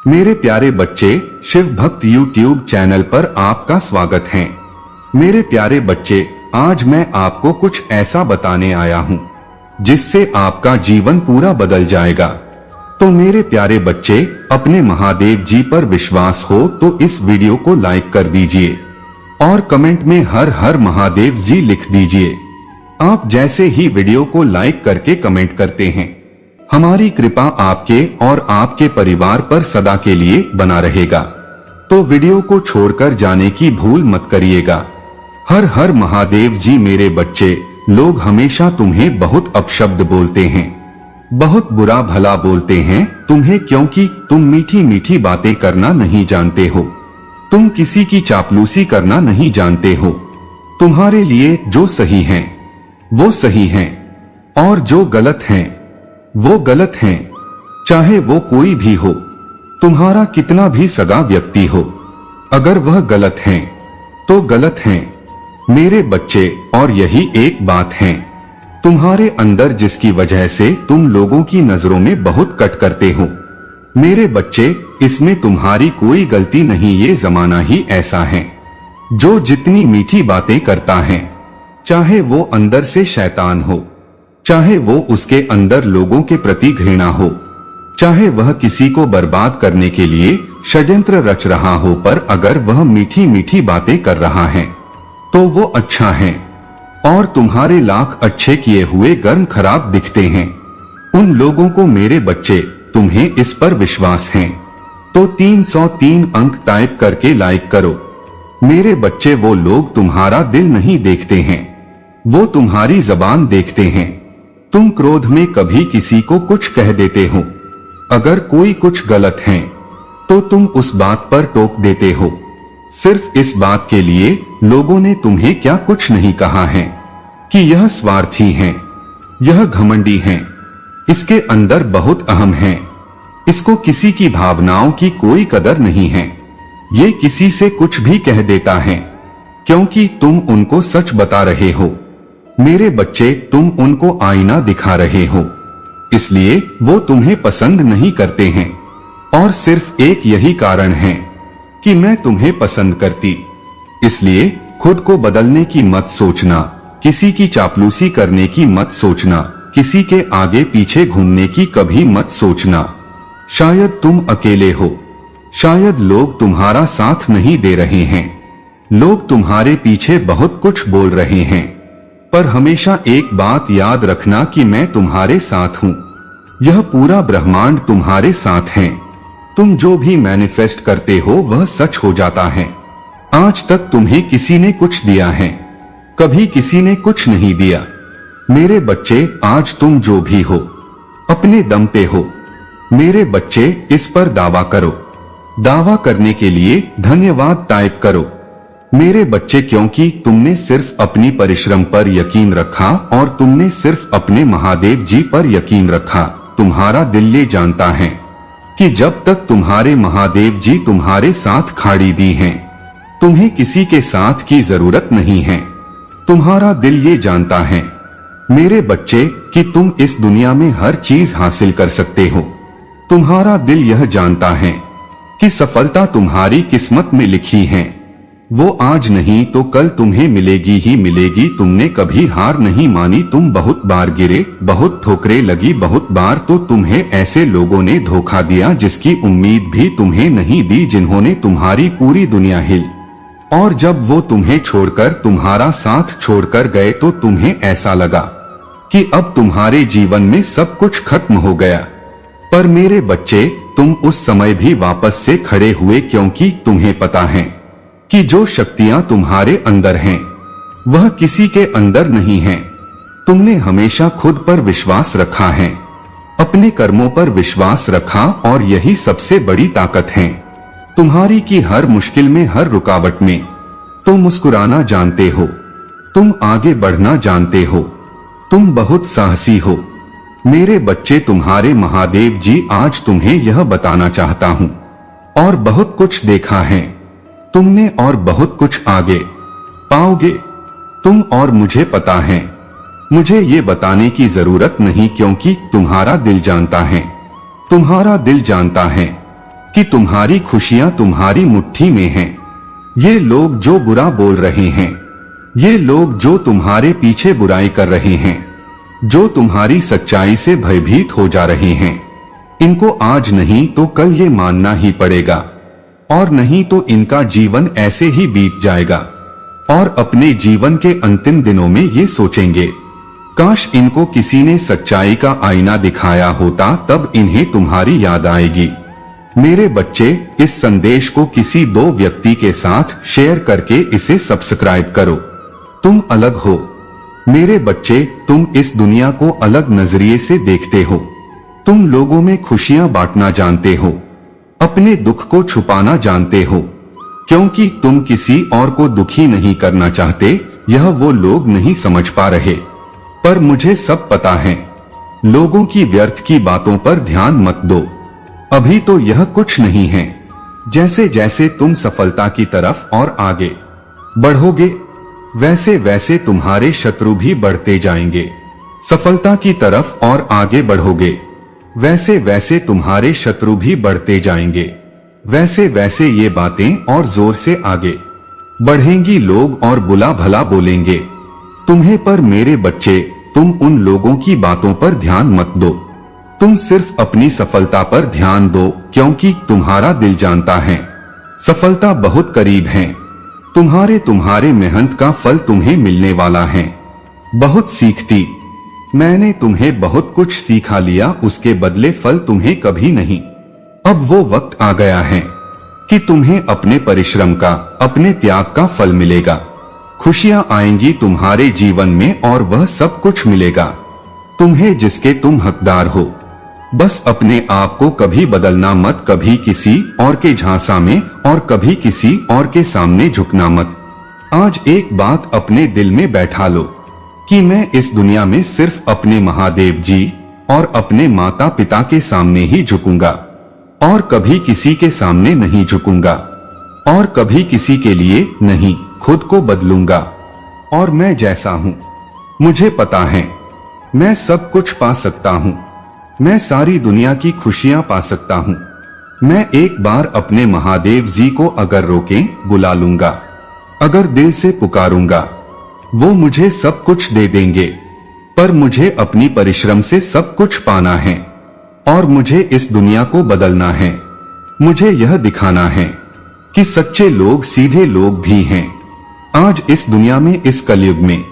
मेरे प्यारे बच्चे, शिव भक्त यूट्यूब चैनल पर आपका स्वागत है। मेरे प्यारे बच्चे, आज मैं आपको कुछ ऐसा बताने आया हूँ जिससे आपका जीवन पूरा बदल जाएगा। तो मेरे प्यारे बच्चे, अपने महादेव जी पर विश्वास हो तो इस वीडियो को लाइक कर दीजिए और कमेंट में हर हर महादेव जी लिख दीजिए। आप जैसे ही वीडियो को लाइक करके कमेंट करते हैं, हमारी कृपा आपके और आपके परिवार पर सदा के लिए बना रहेगा। तो वीडियो को छोड़कर जाने की भूल मत करिएगा। हर हर महादेव जी। मेरे बच्चे, लोग हमेशा तुम्हें बहुत अपशब्द बोलते हैं, बहुत बुरा भला बोलते हैं तुम्हें, क्योंकि तुम मीठी मीठी बातें करना नहीं जानते हो। तुम किसी की चापलूसी करना नहीं जानते हो। तुम्हारे लिए जो सही है वो सही है और जो गलत है वो गलत है, चाहे वो कोई भी हो, तुम्हारा कितना भी सगा व्यक्ति हो। अगर वह गलत है तो गलत है मेरे बच्चे। और यही एक बात है तुम्हारे अंदर जिसकी वजह से तुम लोगों की नजरों में बहुत कट करते हो। मेरे बच्चे, इसमें तुम्हारी कोई गलती नहीं, ये जमाना ही ऐसा है। जो जितनी मीठी बातें करता है, चाहे वो अंदर से शैतान हो, चाहे वो उसके अंदर लोगों के प्रति घृणा हो, चाहे वह किसी को बर्बाद करने के लिए षड्यंत्र रच रहा हो, पर अगर वह मीठी मीठी बातें कर रहा है तो वो अच्छा है। और तुम्हारे लाख अच्छे किए हुए कर्म खराब दिखते हैं उन लोगों को। मेरे बच्चे, तुम्हें इस पर विश्वास है तो 303 अंक टाइप करके लाइक करो। मेरे बच्चे, वो लोग तुम्हारा दिल नहीं देखते हैं, वो तुम्हारी जबान देखते हैं। तुम क्रोध में कभी किसी को कुछ कह देते हो। अगर कोई कुछ गलत है तो तुम उस बात पर टोक देते हो, सिर्फ इस बात के लिए लोगों ने तुम्हें क्या कुछ नहीं कहा है कि यह स्वार्थी है, यह घमंडी है, इसके अंदर बहुत अहम है, इसको किसी की भावनाओं की कोई कदर नहीं है, ये किसी से कुछ भी कह देता है क्योंकि तुम उनको सच बता रहे हो। मेरे बच्चे, तुम उनको आईना दिखा रहे हो, इसलिए वो तुम्हें पसंद नहीं करते हैं। और सिर्फ एक यही कारण है कि मैं तुम्हें पसंद करती, इसलिए खुद को बदलने की मत सोचना, किसी की चापलूसी करने की मत सोचना, किसी के आगे पीछे घूमने की कभी मत सोचना। शायद तुम अकेले हो, शायद लोग तुम्हारा साथ नहीं दे रहे हैं, लोग तुम्हारे पीछे बहुत कुछ बोल रहे हैं, पर हमेशा एक बात याद रखना कि मैं तुम्हारे साथ हूँ। यह पूरा ब्रह्मांड तुम्हारे साथ है। तुम जो भी मैनिफेस्ट करते हो वह सच हो जाता है। आज तक तुम्हें किसी ने कुछ दिया है, कभी किसी ने कुछ नहीं दिया। मेरे बच्चे, आज तुम जो भी हो अपने दम पे हो। मेरे बच्चे, इस पर दावा करो। दावा करने के लिए धन्यवाद टाइप करो मेरे बच्चे, क्योंकि तुमने सिर्फ अपनी परिश्रम पर यकीन रखा और तुमने सिर्फ अपने महादेव जी पर यकीन रखा। तुम्हारा दिल ये जानता है कि जब तक तुम्हारे महादेव जी तुम्हारे साथ खाड़ी दी हैं, तुम्हें किसी के साथ की जरूरत नहीं है। तुम्हारा दिल ये जानता है मेरे बच्चे कि तुम इस दुनिया में हर चीज हासिल कर सकते हो। तुम्हारा दिल यह जानता है कि सफलता तुम्हारी किस्मत में लिखी है, वो आज नहीं तो कल तुम्हें मिलेगी ही मिलेगी। तुमने कभी हार नहीं मानी, तुम बहुत बार गिरे, बहुत ठोकरें लगी, बहुत बार तो तुम्हें ऐसे लोगों ने धोखा दिया जिसकी उम्मीद भी तुम्हें नहीं दी, जिन्होंने तुम्हारी पूरी दुनिया हिल। और जब वो तुम्हें छोड़कर, तुम्हारा साथ छोड़कर गए तो तुम्हें ऐसा लगा कि अब तुम्हारे जीवन में सब कुछ खत्म हो गया। पर मेरे बच्चे, तुम उस समय भी वापस से खड़े हुए, क्योंकि तुम्हें पता है कि जो शक्तियां तुम्हारे अंदर हैं वह किसी के अंदर नहीं है। तुमने हमेशा खुद पर विश्वास रखा है, अपने कर्मों पर विश्वास रखा, और यही सबसे बड़ी ताकत है तुम्हारी कि हर मुश्किल में, हर रुकावट में तुम मुस्कुराना जानते हो, तुम आगे बढ़ना जानते हो, तुम बहुत साहसी हो। मेरे बच्चे, तुम्हारे महादेव जी आज तुम्हें यह बताना चाहता हूँ, और बहुत कुछ देखा है तुमने और बहुत कुछ आगे पाओगे तुम, और मुझे पता है, मुझे ये बताने की जरूरत नहीं, क्योंकि तुम्हारा दिल जानता है, तुम्हारा दिल जानता है कि तुम्हारी खुशियां तुम्हारी मुट्ठी में हैं। ये लोग जो बुरा बोल रहे हैं, ये लोग जो तुम्हारे पीछे बुराई कर रहे हैं, जो तुम्हारी सच्चाई से भयभीत हो जा रहे हैं, इनको आज नहीं तो कल ये मानना ही पड़ेगा, और नहीं तो इनका जीवन ऐसे ही बीत जाएगा और अपने जीवन के अंतिम दिनों में ये सोचेंगे, काश इनको किसी ने सच्चाई का आईना दिखाया होता, तब इन्हें तुम्हारी याद आएगी। मेरे बच्चे, इस संदेश को किसी 2 व्यक्ति के साथ शेयर करके इसे सब्सक्राइब करो। तुम अलग हो मेरे बच्चे, तुम इस दुनिया को अलग नजरिए से देखते हो। तुम लोगों में खुशियां बांटना जानते हो, अपने दुख को छुपाना जानते हो, क्योंकि तुम किसी और को दुखी नहीं करना चाहते। यह वो लोग नहीं समझ पा रहे, पर मुझे सब पता है। लोगों की व्यर्थ की बातों पर ध्यान मत दो, अभी तो यह कुछ नहीं है। जैसे जैसे तुम सफलता की तरफ और आगे बढ़ोगे, वैसे वैसे तुम्हारे शत्रु भी बढ़ते जाएंगे। सफलता की तरफ और आगे बढ़ोगे, वैसे वैसे तुम्हारे शत्रु भी बढ़ते जाएंगे। वैसे वैसे ये बातें और जोर से आगे बढ़ेंगी, लोग और बुला भला बोलेंगे तुम्हें। पर मेरे बच्चे, तुम उन लोगों की बातों पर ध्यान मत दो, तुम सिर्फ अपनी सफलता पर ध्यान दो, क्योंकि तुम्हारा दिल जानता है सफलता बहुत करीब है। तुम्हारे मेहनत का फल तुम्हें मिलने वाला है। बहुत सीखती, मैंने तुम्हें बहुत कुछ सिखा लिया, उसके बदले फल तुम्हें कभी नहीं। अब वो वक्त आ गया है कि तुम्हें अपने परिश्रम का, अपने त्याग का फल मिलेगा। खुशियां आएंगी तुम्हारे जीवन में और वह सब कुछ मिलेगा तुम्हें जिसके तुम हकदार हो। बस अपने आप को कभी बदलना मत, कभी किसी और के झांसा में और कभी किसी और के सामने झुकना मत। आज एक बात अपने दिल में बैठा लो कि मैं इस दुनिया में सिर्फ अपने महादेव जी और अपने माता पिता के सामने ही झुकूंगा, और कभी किसी के सामने नहीं झुकूंगा, और कभी किसी के लिए नहीं। खुद को बदलूंगा, और मैं जैसा हूं मुझे पता है मैं सब कुछ पा सकता हूं। मैं सारी दुनिया की खुशियां पा सकता हूं। मैं एक बार अपने महादेव जी को अगर रोकें, बुला लूंगा, अगर दिल से पुकारूंगा, वो मुझे सब कुछ दे देंगे। पर मुझे अपनी परिश्रम से सब कुछ पाना है, और मुझे इस दुनिया को बदलना है। मुझे यह दिखाना है कि सच्चे लोग सीधे लोग भी हैं। आज इस दुनिया में, इस कलयुग में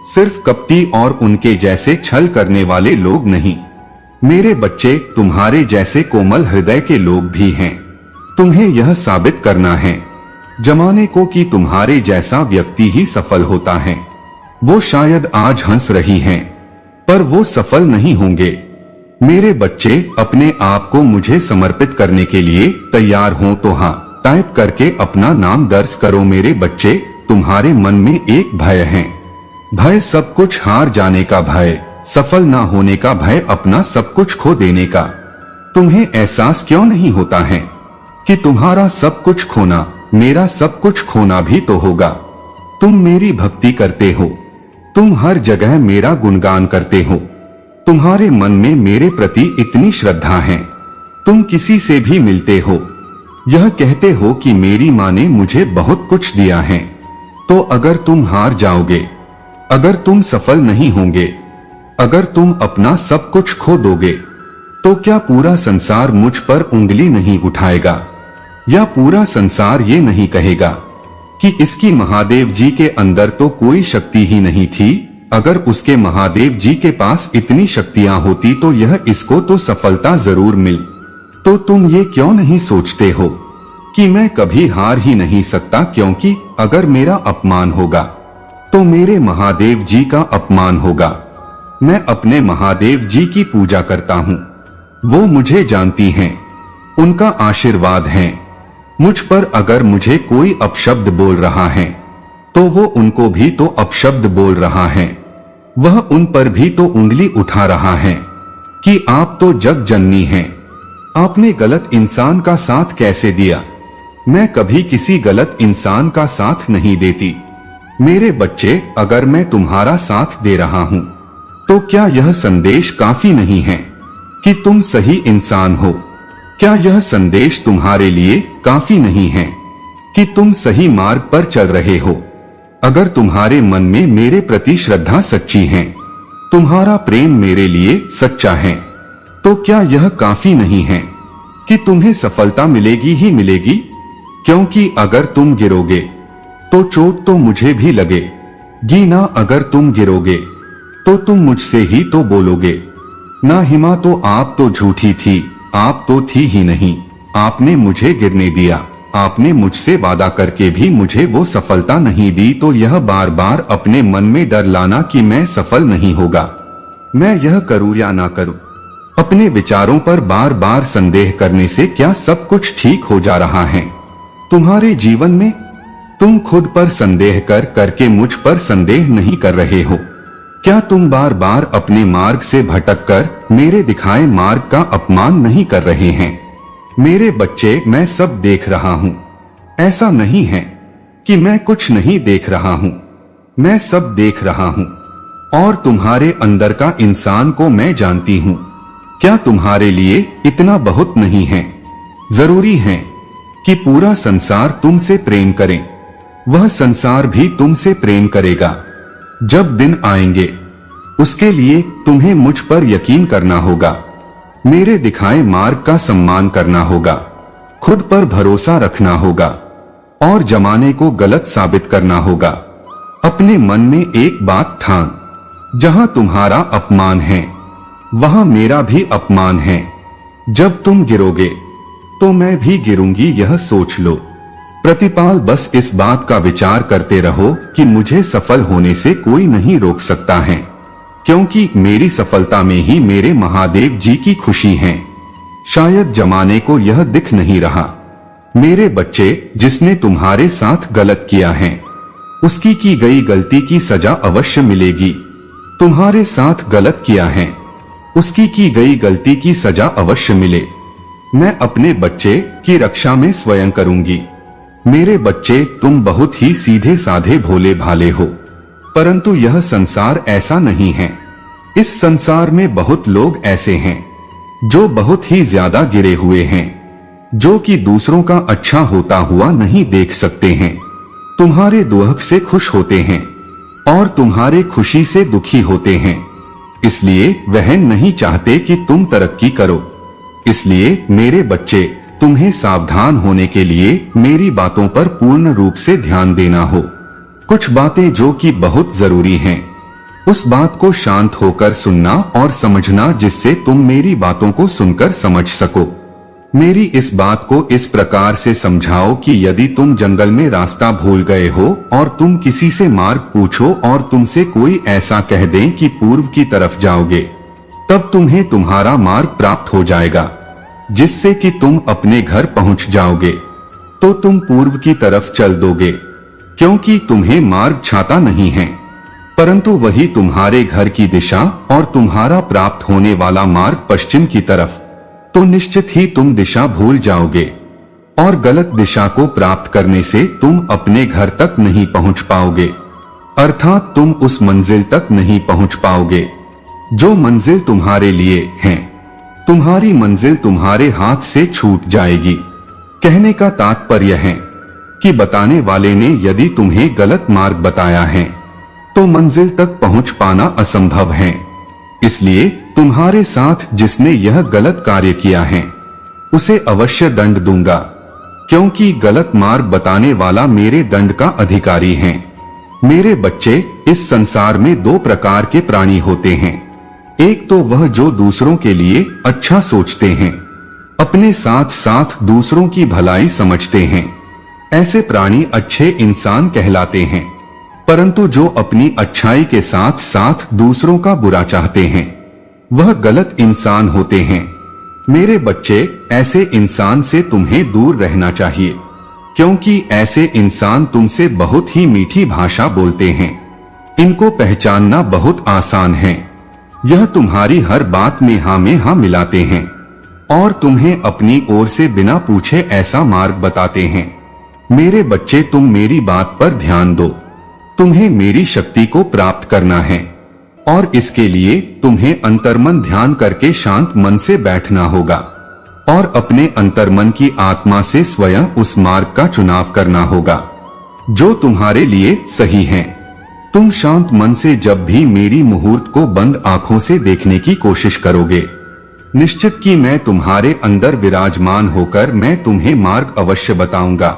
सिर्फ कपटी और उनके जैसे छल करने वाले लोग नहीं। मेरे बच्चे, तुम्हारे जैसे कोमल हृदय के लोग भी हैं। तुम्हें यह साबित करना है जमाने को कि तुम्हारे जैसा व्यक्ति ही सफल होता है। वो शायद आज हंस रही हैं, पर वो सफल नहीं होंगे। मेरे बच्चे, अपने आप को मुझे समर्पित करने के लिए तैयार हो तो हाँ टाइप करके अपना नाम दर्ज करो। मेरे बच्चे, तुम्हारे मन में एक भय है, भय सब कुछ हार जाने का भय, सफल ना होने का भय, अपना सब कुछ खो देने का। तुम्हें एहसास क्यों नहीं होता है कि तुम्हारा सब कुछ खोना मेरा सब कुछ खोना भी तो होगा। तुम मेरी भक्ति करते हो, तुम हर जगह मेरा गुणगान करते हो, तुम्हारे मन में मेरे प्रति इतनी श्रद्धा है। तुम किसी से भी मिलते हो, यह कहते हो कि मेरी माँ ने मुझे बहुत कुछ दिया है। तो अगर तुम हार जाओगे, अगर तुम सफल नहीं होंगे, अगर तुम अपना सब कुछ खो दोगे, तो क्या पूरा संसार मुझ पर उंगली नहीं उठाएगा? या पूरा संसार ये नहीं कहेगा कि इसकी महादेव जी के अंदर तो कोई शक्ति ही नहीं थी? अगर उसके महादेव जी के पास इतनी शक्तियां होती तो यह इसको तो सफलता जरूर मिल। तो तुम ये क्यों नहीं सोचते हो कि मैं कभी हार ही नहीं सकता, क्योंकि अगर मेरा अपमान होगा तो मेरे महादेव जी का अपमान होगा। मैं अपने महादेव जी की पूजा करता हूँ, वो मुझे जानती हैं, उनका आशीर्वाद है मुझ पर। अगर मुझे कोई अपशब्द बोल रहा है तो वो उनको भी तो अपशब्द बोल रहा है, वह उन पर भी तो उंगली उठा रहा है कि आप तो जग जननी हैं, आपने गलत इंसान का साथ कैसे दिया? मैं कभी किसी गलत इंसान का साथ नहीं देती। मेरे बच्चे, अगर मैं तुम्हारा साथ दे रहा हूँ तो क्या यह संदेश काफी नहीं है कि तुम सही इंसान हो? क्या यह संदेश तुम्हारे लिए काफी नहीं है कि तुम सही मार्ग पर चल रहे हो? अगर तुम्हारे मन में मेरे प्रति श्रद्धा सच्ची है, तुम्हारा प्रेम मेरे लिए सच्चा है, तो क्या यह काफी नहीं है कि तुम्हें सफलता मिलेगी ही मिलेगी? क्योंकि अगर तुम गिरोगे तो चोट तो मुझे भी लगेगी ना। अगर तुम गिरोगे तो तुम मुझसे ही तो बोलोगे ना, हिमा तो आप तो झूठी थी, आप तो थी ही नहीं, आपने मुझे गिरने दिया, आपने मुझसे वादा करके भी मुझे वो सफलता नहीं दी। तो यह बार बार अपने मन में डर लाना कि मैं सफल नहीं होगा, मैं यह करूं या ना करूं, अपने विचारों पर बार बार संदेह करने से क्या सब कुछ ठीक हो जा रहा है? तुम्हारे जीवन में तुम खुद पर संदेह करके मुझ पर संदेह नहीं कर रहे हो। क्या तुम बार बार अपने मार्ग से भटककर मेरे दिखाए मार्ग का अपमान नहीं कर रहे हैं? मेरे बच्चे, मैं सब देख रहा हूँ। ऐसा नहीं है कि मैं कुछ नहीं देख रहा हूँ, मैं सब देख रहा हूँ। और तुम्हारे अंदर का इंसान को मैं जानती हूँ। क्या तुम्हारे लिए इतना बहुत नहीं है? जरूरी है कि पूरा संसार तुमसे प्रेम करे, वह संसार भी तुमसे प्रेम करेगा। जब दिन आएंगे उसके लिए तुम्हें मुझ पर यकीन करना होगा, मेरे दिखाए मार्ग का सम्मान करना होगा, खुद पर भरोसा रखना होगा और जमाने को गलत साबित करना होगा। अपने मन में एक बात ठान, जहां तुम्हारा अपमान है वहां मेरा भी अपमान है। जब तुम गिरोगे तो मैं भी गिरूंगी, यह सोच लो। प्रतिपाल बस इस बात का विचार करते रहो कि मुझे सफल होने से कोई नहीं रोक सकता है, क्योंकि मेरी सफलता में ही मेरे महादेव जी की खुशी है। शायद जमाने को यह दिख नहीं रहा। मेरे बच्चे, जिसने तुम्हारे साथ गलत किया है उसकी की गई गलती की सजा अवश्य मिलेगी। तुम्हारे साथ गलत किया है उसकी की गई गलती की सजा अवश्य मिले। मैं अपने बच्चे की रक्षा में स्वयं करूंगी। मेरे बच्चे, तुम बहुत ही सीधे साधे भोले भाले हो, परंतु यह संसार ऐसा नहीं है। इस संसार में बहुत लोग ऐसे हैं जो बहुत ही ज्यादा गिरे हुए हैं, जो कि दूसरों का अच्छा होता हुआ नहीं देख सकते हैं। तुम्हारे दुख से खुश होते हैं और तुम्हारे खुशी से दुखी होते हैं, इसलिए वह नहीं चाहते कि तुम तरक्की करो। इसलिए मेरे बच्चे, तुम्हें सावधान होने के लिए मेरी बातों पर पूर्ण रूप से ध्यान देना हो। कुछ बातें जो कि बहुत जरूरी हैं, उस बात को शांत होकर सुनना और समझना, जिससे तुम मेरी बातों को सुनकर समझ सको। मेरी इस बात को इस प्रकार से समझाओ कि यदि तुम जंगल में रास्ता भूल गए हो और तुम किसी से मार्ग पूछो और तुमसे कोई ऐसा कह दे कि पूर्व की तरफ जाओगे, तब तुम्हें तुम्हारा मार्ग प्राप्त हो जाएगा, जिससे कि तुम अपने घर पहुंच जाओगे। तो तुम पूर्व की तरफ चल दोगे, क्योंकि तुम्हें मार्ग छाता नहीं है, परंतु वही तुम्हारे घर की दिशा और तुम्हारा प्राप्त होने वाला मार्ग पश्चिम की तरफ। तो निश्चित ही तुम दिशा भूल जाओगे और गलत दिशा को प्राप्त करने से तुम अपने घर तक नहीं पहुंच पाओगे, अर्थात तुम उस मंजिल तक नहीं पहुंच पाओगे जो मंजिल तुम्हारे लिए है। तुम्हारी मंजिल तुम्हारे हाथ से छूट जाएगी। कहने का तात्पर्य है कि बताने वाले ने यदि तुम्हें गलत मार्ग बताया है तो मंजिल तक पहुंच पाना असंभव है। इसलिए तुम्हारे साथ जिसने यह गलत कार्य किया है उसे अवश्य दंड दूंगा, क्योंकि गलत मार्ग बताने वाला मेरे दंड का अधिकारी है। मेरे बच्चे, इस संसार में दो प्रकार के प्राणी होते हैं। एक तो वह जो दूसरों के लिए अच्छा सोचते हैं, अपने साथ साथ दूसरों की भलाई समझते हैं, ऐसे प्राणी अच्छे इंसान कहलाते हैं। परंतु जो अपनी अच्छाई के साथ साथ दूसरों का बुरा चाहते हैं, वह गलत इंसान होते हैं। मेरे बच्चे, ऐसे इंसान से तुम्हें दूर रहना चाहिए, क्योंकि ऐसे इंसान तुमसे बहुत ही मीठी भाषा बोलते हैं। इनको पहचानना बहुत आसान है। यह तुम्हारी हर बात में हाँ मिलाते हैं और तुम्हें अपनी ओर से बिना पूछे ऐसा मार्ग बताते हैं। मेरे बच्चे, तुम मेरी बात पर ध्यान दो। तुम्हें मेरी शक्ति को प्राप्त करना है और इसके लिए तुम्हें अंतर्मन ध्यान करके शांत मन से बैठना होगा और अपने अंतर्मन की आत्मा से स्वयं उस मार्ग का चुनाव करना होगा जो तुम्हारे लिए सही है। तुम शांत मन से जब भी मेरी मुहूर्त को बंद आंखों से देखने की कोशिश करोगे, निश्चित कि मैं तुम्हारे अंदर विराजमान होकर मैं तुम्हें मार्ग अवश्य बताऊंगा।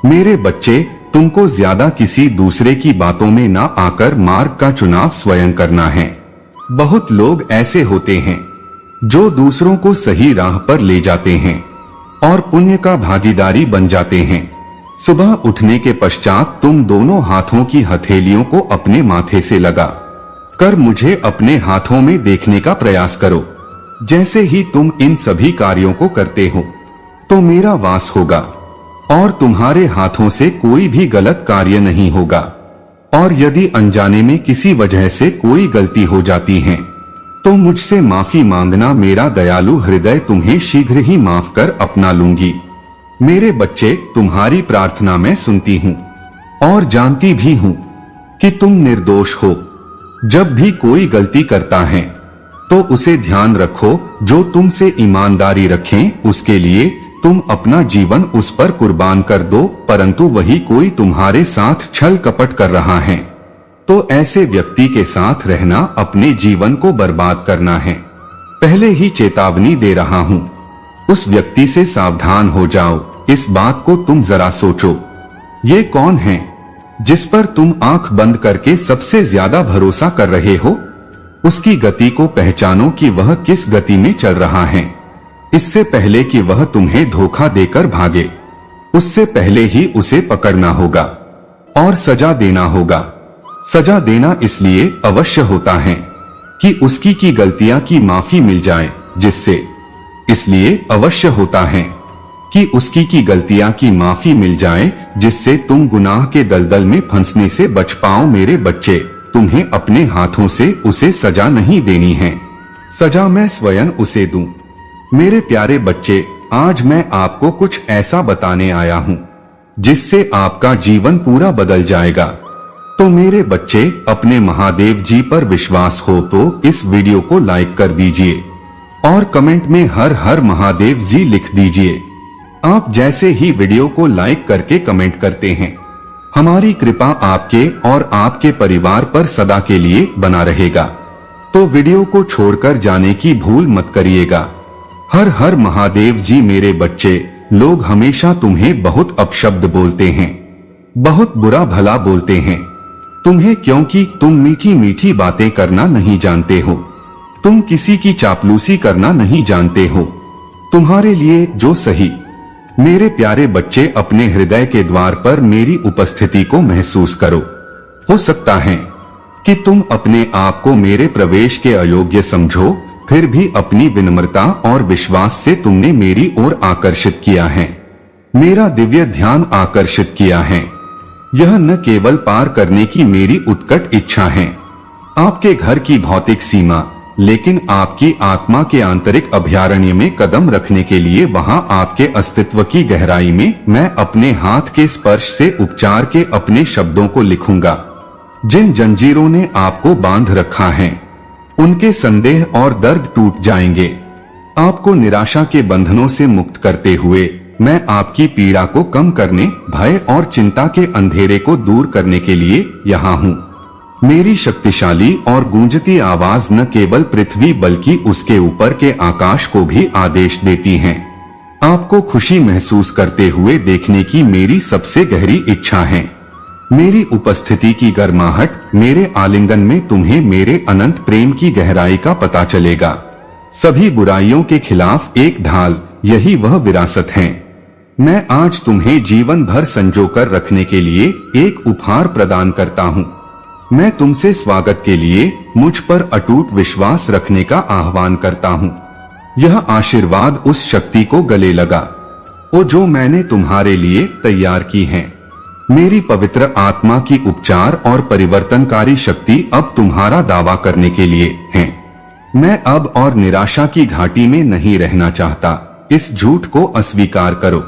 मेरे बच्चे, तुमको ज्यादा किसी दूसरे की बातों में ना आकर मार्ग का चुनाव स्वयं करना है। बहुत लोग ऐसे होते हैं जो दूसरों को सही राह पर ले जाते हैं और पुण्य का भागीदारी बन जाते हैं। सुबह उठने के पश्चात तुम दोनों हाथों की हथेलियों को अपने माथे से लगा कर मुझे अपने हाथों में देखने का प्रयास करो। जैसे ही तुम इन सभी कार्यों को करते हो तो मेरा वास होगा और तुम्हारे हाथों से कोई भी गलत कार्य नहीं होगा। और यदि अनजाने में किसी वजह से कोई गलती हो जाती है तो मुझसे माफी मांगना। मेरा दयालु हृदय तुम्हें शीघ्र ही माफ कर अपना लूंगी। मेरे बच्चे, तुम्हारी प्रार्थना मैं सुनती हूँ और जानती भी हूँ कि तुम निर्दोष हो। जब भी कोई गलती करता है तो उसे ध्यान रखो। जो तुमसे ईमानदारी रखें उसके लिए तुम अपना जीवन उस पर कुर्बान कर दो, परंतु वही कोई तुम्हारे साथ छल कपट कर रहा है तो ऐसे व्यक्ति के साथ रहना अपने जीवन को बर्बाद करना है। पहले ही चेतावनी दे रहा हूँ, उस व्यक्ति से सावधान हो जाओ। इस बात को तुम जरा सोचो, ये कौन है जिस पर तुम आंख बंद करके सबसे ज्यादा भरोसा कर रहे हो? उसकी गति को पहचानो कि वह किस गति में चल रहा है, इससे पहले कि वह तुम्हें धोखा देकर भागे। उससे पहले ही उसे पकड़ना होगा और सजा देना होगा। सजा देना इसलिए अवश्य होता है कि उसकी की गलतियां की माफी मिल जाए, जिससे इसलिए अवश्य होता है कि उसकी की गलतियां की माफी मिल जाए जिससे तुम गुनाह के दलदल में फंसने से बच पाओ। मेरे बच्चे, तुम्हें अपने हाथों से उसे सजा नहीं देनी है, सजा मैं स्वयं उसे दूं। मेरे प्यारे बच्चे, आज मैं आपको कुछ ऐसा बताने आया हूँ जिससे आपका जीवन पूरा बदल जाएगा। तो मेरे बच्चे, अपने महादेव जी पर विश्वास हो तो इस वीडियो को लाइक कर दीजिए और कमेंट में हर हर महादेव जी लिख दीजिए। आप जैसे ही वीडियो को लाइक करके कमेंट करते हैं, हमारी कृपा आपके और आपके परिवार पर सदा के लिए बना रहेगा। तो वीडियो को छोड़कर जाने की भूल मत करिएगा। हर हर महादेव जी। मेरे बच्चे, लोग हमेशा तुम्हें बहुत अपशब्द बोलते हैं, बहुत बुरा भला बोलते हैं तुम्हें, क्योंकि तुम मीठी मीठी बातें करना नहीं जानते हो। तुम किसी की चापलूसी करना नहीं जानते हो। तुम्हारे लिए जो सही। मेरे प्यारे बच्चे, अपने हृदय के द्वार पर मेरी उपस्थिति को महसूस करो। हो सकता है कि तुम अपने आप को मेरे प्रवेश के अयोग्य समझो, फिर भी अपनी विनम्रता और विश्वास से तुमने मेरी ओर आकर्षित किया है, मेरा दिव्य ध्यान आकर्षित किया है। यह न केवल पार करने की मेरी उत्कट इच्छा है आपके घर की भौतिक सीमा, लेकिन आपकी आत्मा के आंतरिक अभयारण्य में कदम रखने के लिए वहां आपके अस्तित्व की गहराई में मैं अपने हाथ के स्पर्श से उपचार के अपने शब्दों को लिखूंगा। जिन जंजीरों ने आपको बांध रखा है उनके संदेह और दर्द टूट जाएंगे। आपको निराशा के बंधनों से मुक्त करते हुए मैं आपकी पीड़ा को कम करने, भय और चिंता के अंधेरे को दूर करने के लिए यहाँ हूँ। मेरी शक्तिशाली और गूंजती आवाज न केवल पृथ्वी बल्कि उसके ऊपर के आकाश को भी आदेश देती है। आपको खुशी महसूस करते हुए देखने की मेरी सबसे गहरी इच्छा है। मेरी उपस्थिति की गर्माहट, मेरे आलिंगन में तुम्हें मेरे अनंत प्रेम की गहराई का पता चलेगा। सभी बुराइयों के खिलाफ एक ढाल, यही वह विरासत है। मैं आज तुम्हें जीवन भर संजोकर रखने के लिए एक उपहार प्रदान करता हूँ। मैं तुमसे स्वागत के लिए मुझ पर अटूट विश्वास रखने का आह्वान करता हूँ। यह आशीर्वाद उस शक्ति को गले लगा वो जो मैंने तुम्हारे लिए तैयार की है। मेरी पवित्र आत्मा की उपचार और परिवर्तनकारी शक्ति अब तुम्हारा दावा करने के लिए है। मैं अब और निराशा की घाटी में नहीं रहना चाहता। इस झूठ को अस्वीकार करो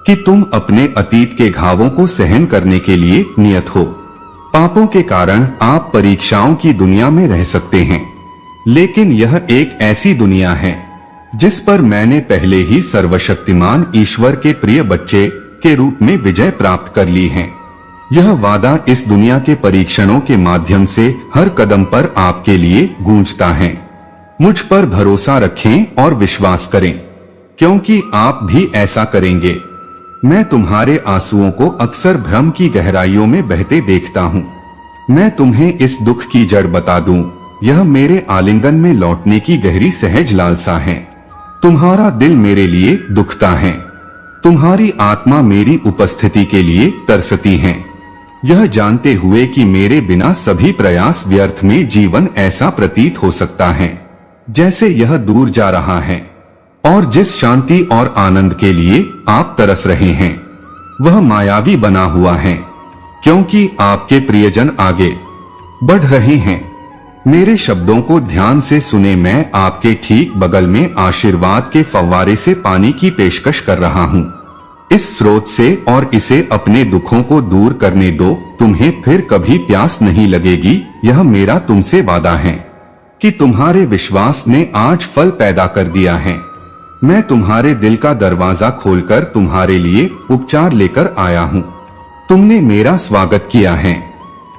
कि तुम अपने अतीत के घावों को सहन करने के लिए नियत हो। पापों के कारण आप परीक्षाओं की दुनिया में रह सकते हैं, लेकिन यह एक ऐसी दुनिया है जिस पर मैंने पहले ही सर्वशक्तिमान ईश्वर के प्रिय बच्चे के रूप में विजय प्राप्त कर ली है। यह वादा इस दुनिया के परीक्षणों के माध्यम से हर कदम पर आपके लिए गूंजता है। मुझ पर भरोसा रखें और विश्वास करें, क्योंकि आप भी ऐसा करेंगे। मैं तुम्हारे आंसुओं को अक्सर भ्रम की गहराइयों में बहते देखता हूँ। मैं तुम्हें इस दुख की जड़ बता दूं, यह मेरे आलिंगन में लौटने की गहरी सहज लालसा है। तुम्हारा दिल मेरे लिए दुखता है, तुम्हारी आत्मा मेरी उपस्थिति के लिए तरसती है, यह जानते हुए कि मेरे बिना सभी प्रयास व्यर्थ में जीवन ऐसा प्रतीत हो सकता है जैसे यह दूर जा रहा है। और जिस शांति और आनंद के लिए आप तरस रहे हैं वह मायावी बना हुआ है, क्योंकि आपके प्रियजन आगे बढ़ रहे हैं। मेरे शब्दों को ध्यान से सुने, मैं आपके ठीक बगल में आशीर्वाद के फव्वारे से पानी की पेशकश कर रहा हूँ। इस स्रोत से और इसे अपने दुखों को दूर करने दो, तुम्हें फिर कभी प्यास नहीं लगेगी। यह मेरा तुमसे वादा है कि तुम्हारे विश्वास ने आज फल पैदा कर दिया है। मैं तुम्हारे दिल का दरवाजा खोलकर तुम्हारे लिए उपचार लेकर आया हूँ। तुमने मेरा स्वागत किया है।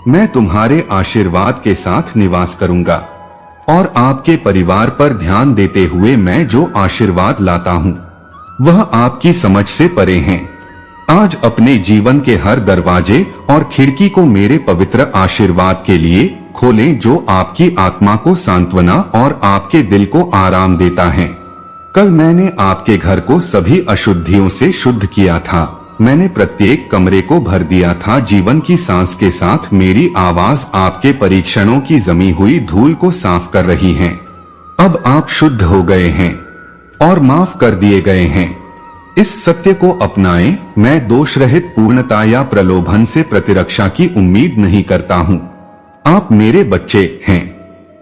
मैं तुम्हारे आशीर्वाद के साथ निवास करूंगा और आपके परिवार पर ध्यान देते हुए मैं जो आशीर्वाद लाता हूँ वह आपकी समझ से परे हैं। आज अपने जीवन के हर दरवाजे और खिड़की को मेरे पवित्र आशीर्वाद के लिए खोलें, जो आपकी आत्मा को सांत्वना और आपके दिल को आराम देता है। कल मैंने आपके घर को सभी अशुद्धियों से शुद्ध किया था। मैंने प्रत्येक कमरे को भर दिया था जीवन की सांस के साथ। मेरी आवाज आपके परीक्षणों की जमी हुई धूल को साफ कर रही है। अब आप शुद्ध हो गए हैं और माफ कर दिए गए हैं। इस सत्य को अपनाएं, मैं दोष रहित पूर्णता या प्रलोभन से प्रतिरक्षा की उम्मीद नहीं करता हूँ। आप मेरे बच्चे हैं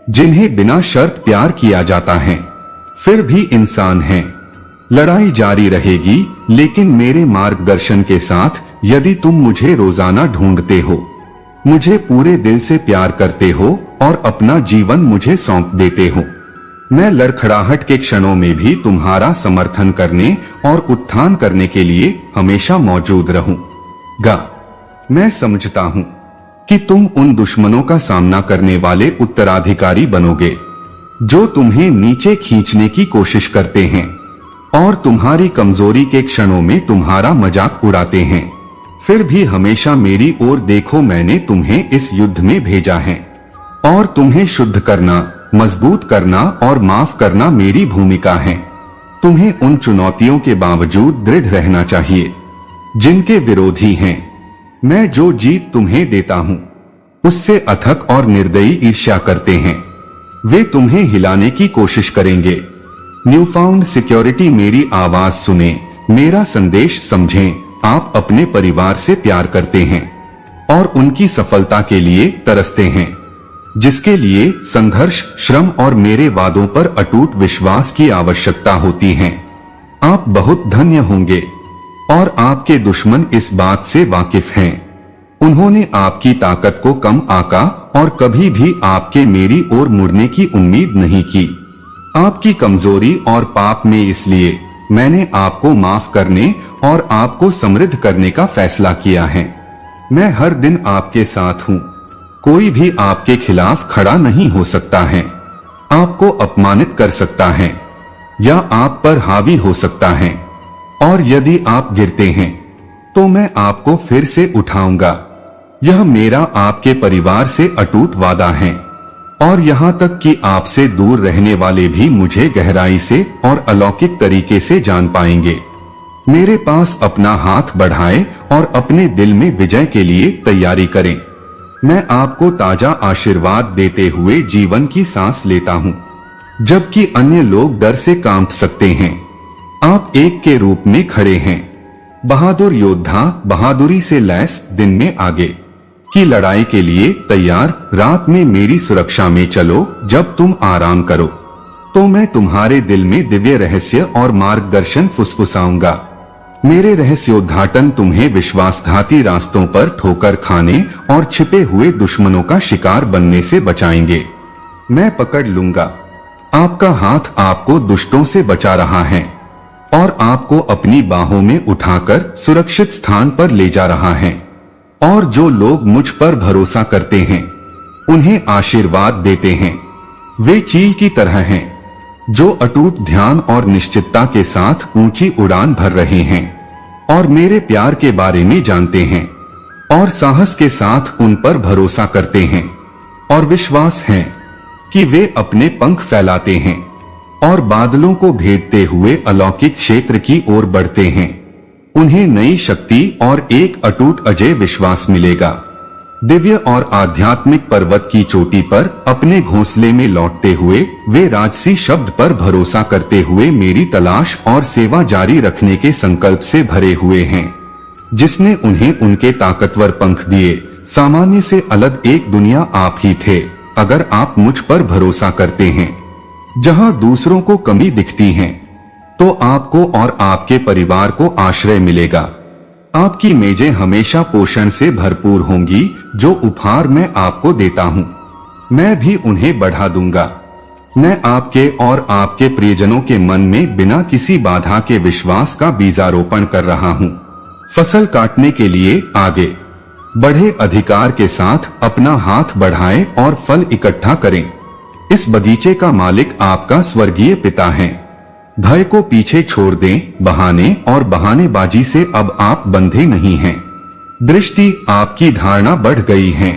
जिन्हें बिना शर्त प्यार किया जाता है, फिर भी इंसान हैं। लड़ाई जारी रहेगी, लेकिन मेरे मार्गदर्शन के साथ। यदि तुम मुझे रोजाना ढूंढते हो, मुझे पूरे दिल से प्यार करते हो और अपना जीवन मुझे सौंप देते हो, मैं लड़खड़ाहट के क्षणों में भी तुम्हारा समर्थन करने और उत्थान करने के लिए हमेशा मौजूद रहूंगा। मैं समझता हूँ कि तुम उन दुश्मनों का सामना करने वाले उत्तराधिकारी बनोगे जो तुम्हें नीचे खींचने की कोशिश करते हैं और तुम्हारी कमजोरी के क्षणों में तुम्हारा मजाक उड़ाते हैं। फिर भी हमेशा मेरी ओर देखो, मैंने तुम्हें इस युद्ध में भेजा है और तुम्हें शुद्ध करना, मजबूत करना और माफ करना मेरी भूमिका है। तुम्हें उन चुनौतियों के बावजूद दृढ़ रहना चाहिए जिनके विरोधी हैं। मैं जो जीत तुम्हें देता हूँ उससे अथक और निर्दयी ईर्ष्या करते हैं। वे तुम्हें हिलाने की कोशिश करेंगे। न्यूफाउंड सिक्योरिटी, मेरी आवाज सुने, मेरा संदेश समझें। आप अपने परिवार से प्यार करते हैं और उनकी सफलता के लिए तरसते हैं, जिसके लिए संघर्ष, श्रम और मेरे वादों पर अटूट विश्वास की आवश्यकता होती है। आप बहुत धन्य होंगे और आपके दुश्मन इस बात से वाकिफ हैं। उन्होंने आपकी ताकत को कम आंका और कभी भी आपके मेरी ओर मुड़ने की उम्मीद नहीं की। आपकी कमजोरी और पाप में इसलिए मैंने आपको माफ करने और आपको समृद्ध करने का फैसला किया है। मैं हर दिन आपके साथ हूँ। कोई भी आपके खिलाफ खड़ा नहीं हो सकता है, आपको अपमानित कर सकता है या आप पर हावी हो सकता है। और यदि आप गिरते हैं तो मैं आपको फिर से उठाऊंगा। यह मेरा आपके परिवार से अटूट वादा है। और यहाँ तक कि आपसे दूर रहने वाले भी मुझे गहराई से और अलौकिक तरीके से जान पाएंगे। मेरे पास अपना हाथ बढ़ाएं और अपने दिल में विजय के लिए तैयारी करें। मैं आपको ताजा आशीर्वाद देते हुए जीवन की सांस लेता हूँ, जबकि अन्य लोग डर से कांप सकते हैं। आप एक के रूप में खड़े हैं, बहादुर योद्धा, बहादुरी से लैस, दिन में आगे की लड़ाई के लिए तैयार। रात में मेरी सुरक्षा में चलो, जब तुम आराम करो तो मैं तुम्हारे दिल में दिव्य रहस्य और मार्गदर्शन फुसफुसाऊंगा। मेरे रहस्योद्घाटन तुम्हें विश्वासघाती रास्तों पर ठोकर खाने और छिपे हुए दुश्मनों का शिकार बनने से बचाएंगे। मैं पकड़ लूंगा आपका हाथ आपको दुष्टों से बचा रहा है और आपको अपनी बाहों में उठाकर सुरक्षित स्थान पर ले जा रहा है। और जो लोग मुझ पर भरोसा करते हैं उन्हें आशीर्वाद देते हैं। वे चील की तरह हैं जो अटूट ध्यान और निश्चितता के साथ ऊंची उड़ान भर रहे हैं और मेरे प्यार के बारे में जानते हैं और साहस के साथ उन पर भरोसा करते हैं और विश्वास है कि वे अपने पंख फैलाते हैं और बादलों को भेदते हुए अलौकिक क्षेत्र की ओर बढ़ते हैं। उन्हें नई शक्ति और एक अटूट अजय विश्वास मिलेगा। दिव्य और आध्यात्मिक पर्वत की चोटी पर अपने घोंसले में लौटते हुए वे राजसी शब्द पर भरोसा करते हुए मेरी तलाश और सेवा जारी रखने के संकल्प से भरे हुए हैं, जिसने उन्हें उनके ताकतवर पंख दिए। सामान्य से अलग एक दुनिया आप ही थे अगर आप मुझ पर भरोसा करते हैं। जहां दूसरों को कमी दिखती है तो आपको और आपके परिवार को आश्रय मिलेगा। आपकी मेजें हमेशा पोषण से भरपूर होंगी। जो उपहार मैं आपको देता हूं मैं भी उन्हें बढ़ा दूंगा। मैं आपके और आपके प्रियजनों के मन में बिना किसी बाधा के विश्वास का बीजारोपण कर रहा हूं। फसल काटने के लिए आगे बढ़े, अधिकार के साथ अपना हाथ बढ़ाएं और फल इकट्ठा करें। इस बगीचे का मालिक आपका स्वर्गीय पिता है। भय को पीछे छोड़ दें। बहाने और बहानेबाजी से अब आप बंधे नहीं हैं। दृष्टि आपकी धारणा बढ़ गई है।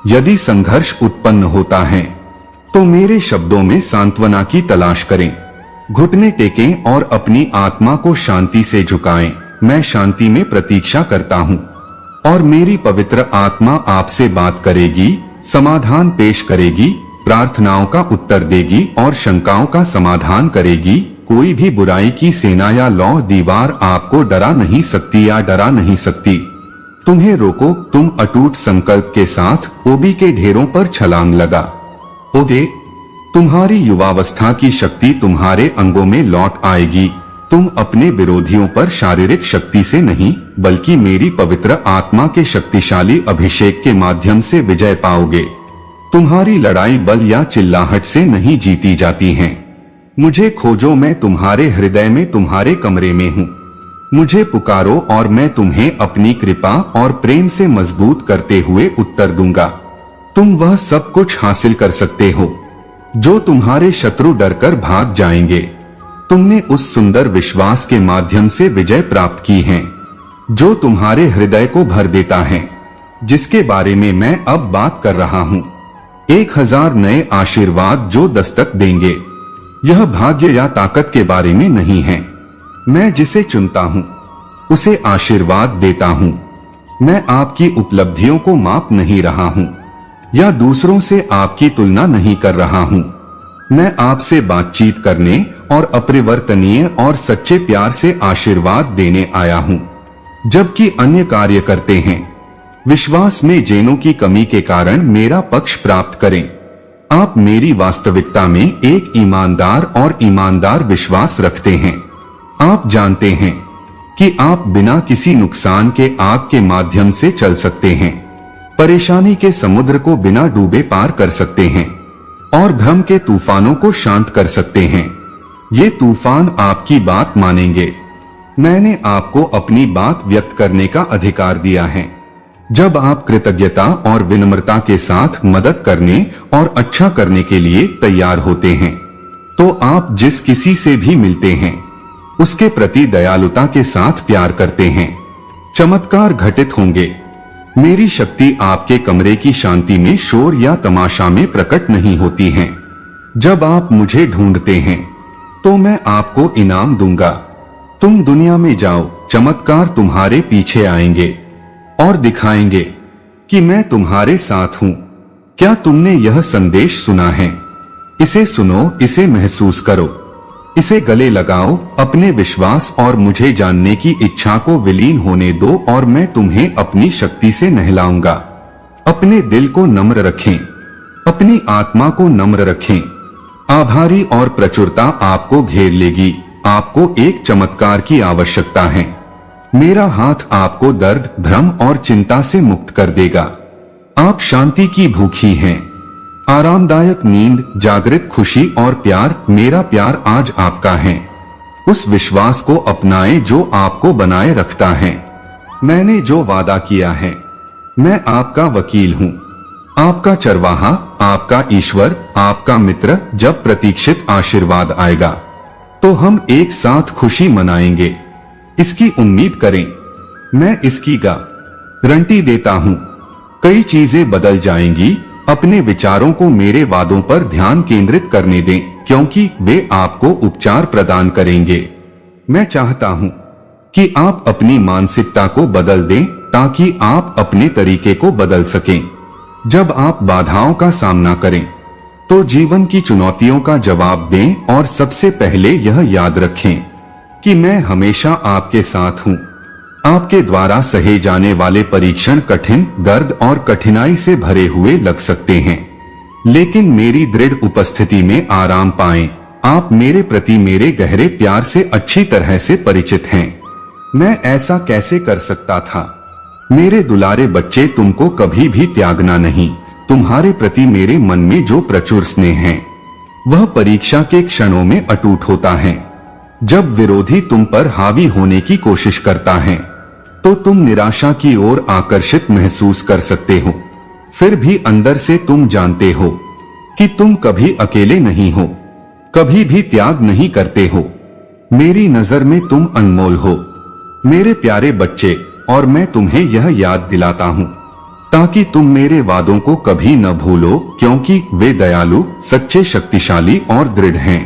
यदि संघर्ष उत्पन्न होता है तो मेरे शब्दों में सांत्वना की तलाश करें। घुटने टेकें और अपनी आत्मा को शांति से झुकाएं। मैं शांति में प्रतीक्षा करता हूं और मेरी पवित्र आत्मा आपसे बात करेगी, समाधान पेश करेगी, प्रार्थनाओं का उत्तर देगी और शंकाओं का समाधान करेगी। कोई भी बुराई की सेना या लौह दीवार आपको डरा नहीं सकती या डरा नहीं सकती। तुम्हें रोको। तुम अटूट संकल्प के साथ ओबी के ढेरों पर छलांग लगा ओगे। तुम्हारी युवावस्था की शक्ति तुम्हारे अंगों में लौट आएगी। तुम अपने विरोधियों पर शारीरिक शक्ति से नहीं बल्कि मेरी पवित्र आत्मा के शक्तिशाली अभिषेक के माध्यम से विजय पाओगे। तुम्हारी लड़ाई बल या चिल्लाहट से नहीं जीती जाती है। मुझे खोजो, मैं तुम्हारे हृदय में तुम्हारे कमरे में हूँ। मुझे पुकारो और मैं तुम्हें अपनी कृपा और प्रेम से मजबूत करते हुए उत्तर दूंगा। तुम वह सब कुछ हासिल कर सकते हो जो तुम्हारे शत्रु डरकर भाग जाएंगे। तुमने उस सुंदर विश्वास के माध्यम से विजय प्राप्त की है जो तुम्हारे हृदय को भर देता है, जिसके बारे में मैं अब बात कर रहा हूँ। 1000 नए आशीर्वाद जो दस्तक देंगे। यह भाग्य या ताकत के बारे में नहीं है। मैं जिसे चुनता हूँ उसे आशीर्वाद देता हूँ। मैं आपकी उपलब्धियों को माप नहीं रहा हूँ या दूसरों से आपकी तुलना नहीं कर रहा हूँ। मैं आपसे बातचीत करने और अपरिवर्तनीय और सच्चे प्यार से आशीर्वाद देने आया हूँ, जबकि अन्य कार्य करते हैं। विश्वास में जेनों की कमी के कारण मेरा पक्ष प्राप्त करें। आप मेरी वास्तविकता में एक ईमानदार विश्वास रखते हैं। आप जानते हैं कि आप बिना किसी नुकसान के आग के माध्यम से चल सकते हैं, परेशानी के समुद्र को बिना डूबे पार कर सकते हैं और भ्रम के तूफानों को शांत कर सकते हैं। ये तूफान आपकी बात मानेंगे। मैंने आपको अपनी बात व्यक्त करने का अधिकार दिया है। जब आप कृतज्ञता और विनम्रता के साथ मदद करने और अच्छा करने के लिए तैयार होते हैं, तो आप जिस किसी से भी मिलते हैं उसके प्रति दयालुता के साथ प्यार करते हैं। चमत्कार घटित होंगे। मेरी शक्ति आपके कमरे की शांति में शोर या तमाशा में प्रकट नहीं होती है। जब आप मुझे ढूंढते हैं तो मैं आपको इनाम दूंगा। तुम दुनिया में जाओ, चमत्कार तुम्हारे पीछे आएंगे और दिखाएंगे कि मैं तुम्हारे साथ हूँ। क्या तुमने यह संदेश सुना है? इसे सुनो, इसे महसूस करो, इसे गले लगाओ। अपने विश्वास और मुझे जानने की इच्छा को विलीन होने दो और मैं तुम्हें अपनी शक्ति से नहलाऊंगा। अपने दिल को नम्र रखें, अपनी आत्मा को नम्र रखें। आभारी और प्रचुरता आपको घेर लेगी। आपको एक चमत्कार की आवश्यकता है। मेरा हाथ आपको दर्द, भ्रम और चिंता से मुक्त कर देगा। आप शांति की भूखी हैं। आरामदायक नींद, जागृत खुशी और प्यार। मेरा प्यार आज आपका है। उस विश्वास को अपनाएं जो आपको बनाए रखता है। मैंने जो वादा किया है, मैं आपका वकील हूँ, आपका चरवाहा, आपका ईश्वर, आपका मित्र। जब प्रतीक्षित आशीर्वाद आएगा तो हम एक साथ खुशी मनाएंगे, इसकी उम्मीद करें। मैं इसकी गारंटी देता हूँ। कई चीजें बदल जाएंगी। अपने विचारों को मेरे वादों पर ध्यान केंद्रित करने दें, क्योंकि वे आपको उपचार प्रदान करेंगे। मैं चाहता हूँ कि आप अपनी मानसिकता को बदल दें ताकि आप अपने तरीके को बदल सकें। जब आप बाधाओं का सामना करें तो जीवन की चुनौतियों का जवाब दें और सबसे पहले यह याद रखें कि मैं हमेशा आपके साथ हूँ। आपके द्वारा सहे जाने वाले परीक्षण कठिन, दर्द और कठिनाई से भरे हुए लग सकते हैं, लेकिन मेरी दृढ़ उपस्थिति में आराम पाएं। आप मेरे प्रति मेरे गहरे प्यार से अच्छी तरह से परिचित हैं। मैं ऐसा कैसे कर सकता था? मेरे दुलारे बच्चे, तुमको कभी भी त्यागना नहीं। तुम्हारे प्रति मेरे मन में जो प्रचुर स्नेह है वह परीक्षा के क्षणों में अटूट होता है। जब विरोधी तुम पर हावी होने की कोशिश करता है तो तुम निराशा की ओर आकर्षित महसूस कर सकते हो। फिर भी अंदर से तुम जानते हो कि तुम कभी अकेले नहीं हो, कभी भी त्याग नहीं करते हो। मेरी नजर में तुम अनमोल हो मेरे प्यारे बच्चे, और मैं तुम्हें यह याद दिलाता हूँ ताकि तुम मेरे वादों को कभी न भूलो, क्योंकि वे दयालु, सच्चे, शक्तिशाली और दृढ़ हैं।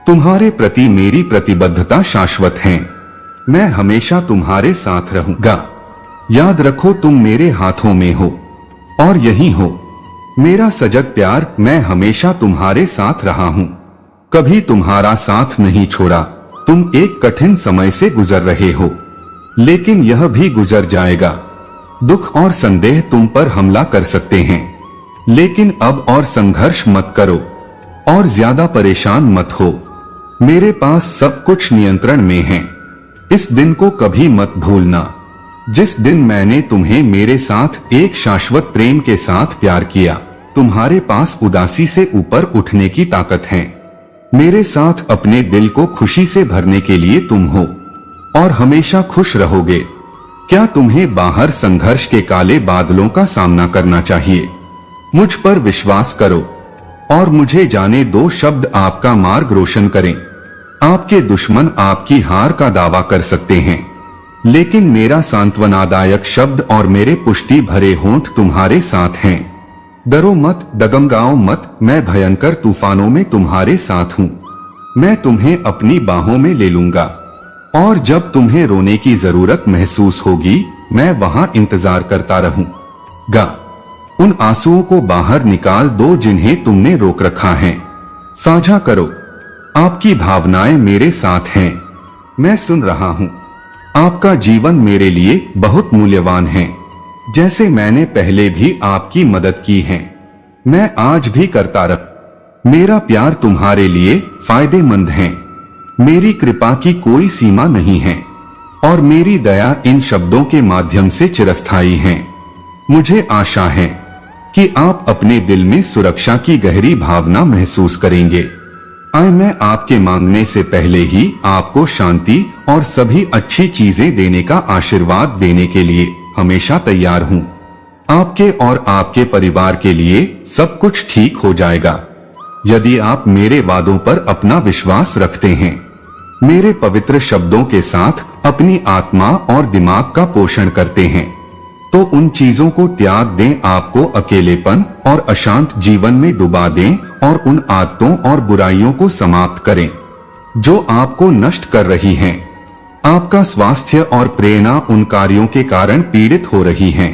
तुम्हारे प्रति मेरी प्रतिबद्धता शाश्वत है। मैं हमेशा तुम्हारे साथ रहूंगा। याद रखो, तुम मेरे हाथों में हो और यही हो। मेरा सजग प्यार, मैं हमेशा तुम्हारे साथ रहा हूँ, कभी तुम्हारा साथ नहीं छोड़ा। तुम एक कठिन समय से गुजर रहे हो, लेकिन यह भी गुजर जाएगा। दुख और संदेह तुम पर हमला कर सकते हैं, लेकिन अब और संघर्ष मत करो और ज्यादा परेशान मत हो। मेरे पास सब कुछ नियंत्रण में है। इस दिन को कभी मत भूलना, जिस दिन मैंने तुम्हें मेरे साथ एक शाश्वत प्रेम के साथ प्यार किया। तुम्हारे पास उदासी से ऊपर उठने की ताकत है। मेरे साथ अपने दिल को खुशी से भरने के लिए तुम हो और हमेशा खुश रहोगे। क्या तुम्हें बाहर संघर्ष के काले बादलों का सामना करना चाहिए? मुझ पर विश्वास करो और मुझे जाने दो शब्द आपका मार्ग रोशन करें। आपके दुश्मन आपकी हार का दावा कर सकते हैं, लेकिन मेरा सांत्वनादायक शब्द और मेरे पुष्टि भरे होंठ तुम्हारे साथ हैं। डरो मत, डगमगाओ मत, मैं भयंकर तूफानों में तुम्हारे साथ हूँ। मैं तुम्हें अपनी बाहों में ले लूंगा और जब तुम्हें रोने की जरूरत महसूस होगी, मैं वहां इंतजार करता रहूंगा। उन आंसुओं को बाहर निकाल दो जिन्हें तुमने रोक रखा है। साझा करो, आपकी भावनाएं मेरे साथ हैं। मैं सुन रहा हूँ। आपका जीवन मेरे लिए बहुत मूल्यवान है, जैसे मैंने पहले भी आपकी मदद की है, मैं आज भी करता रह। मेरा प्यार तुम्हारे लिए फायदेमंद है। मेरी कृपा की कोई सीमा नहीं है और मेरी दया इन शब्दों के माध्यम से चिरस्थायी है। मुझे आशा है कि आप अपने दिल में सुरक्षा की गहरी भावना महसूस करेंगे। मैं आपके मांगने से पहले ही आपको शांति और सभी अच्छी चीजें देने का आशीर्वाद देने के लिए हमेशा तैयार हूँ। आपके और आपके परिवार के लिए सब कुछ ठीक हो जाएगा यदि आप मेरे वादों पर अपना विश्वास रखते हैं। मेरे पवित्र शब्दों के साथ अपनी आत्मा और दिमाग का पोषण करते हैं, तो उन चीजों को त्याग दें, आपको अकेलेपन और अशांत जीवन में डुबा दें और उन आदतों और बुराइयों को समाप्त करें जो आपको नष्ट कर रही हैं। आपका स्वास्थ्य और प्रेरणा उन कार्यों के कारण पीड़ित हो रही हैं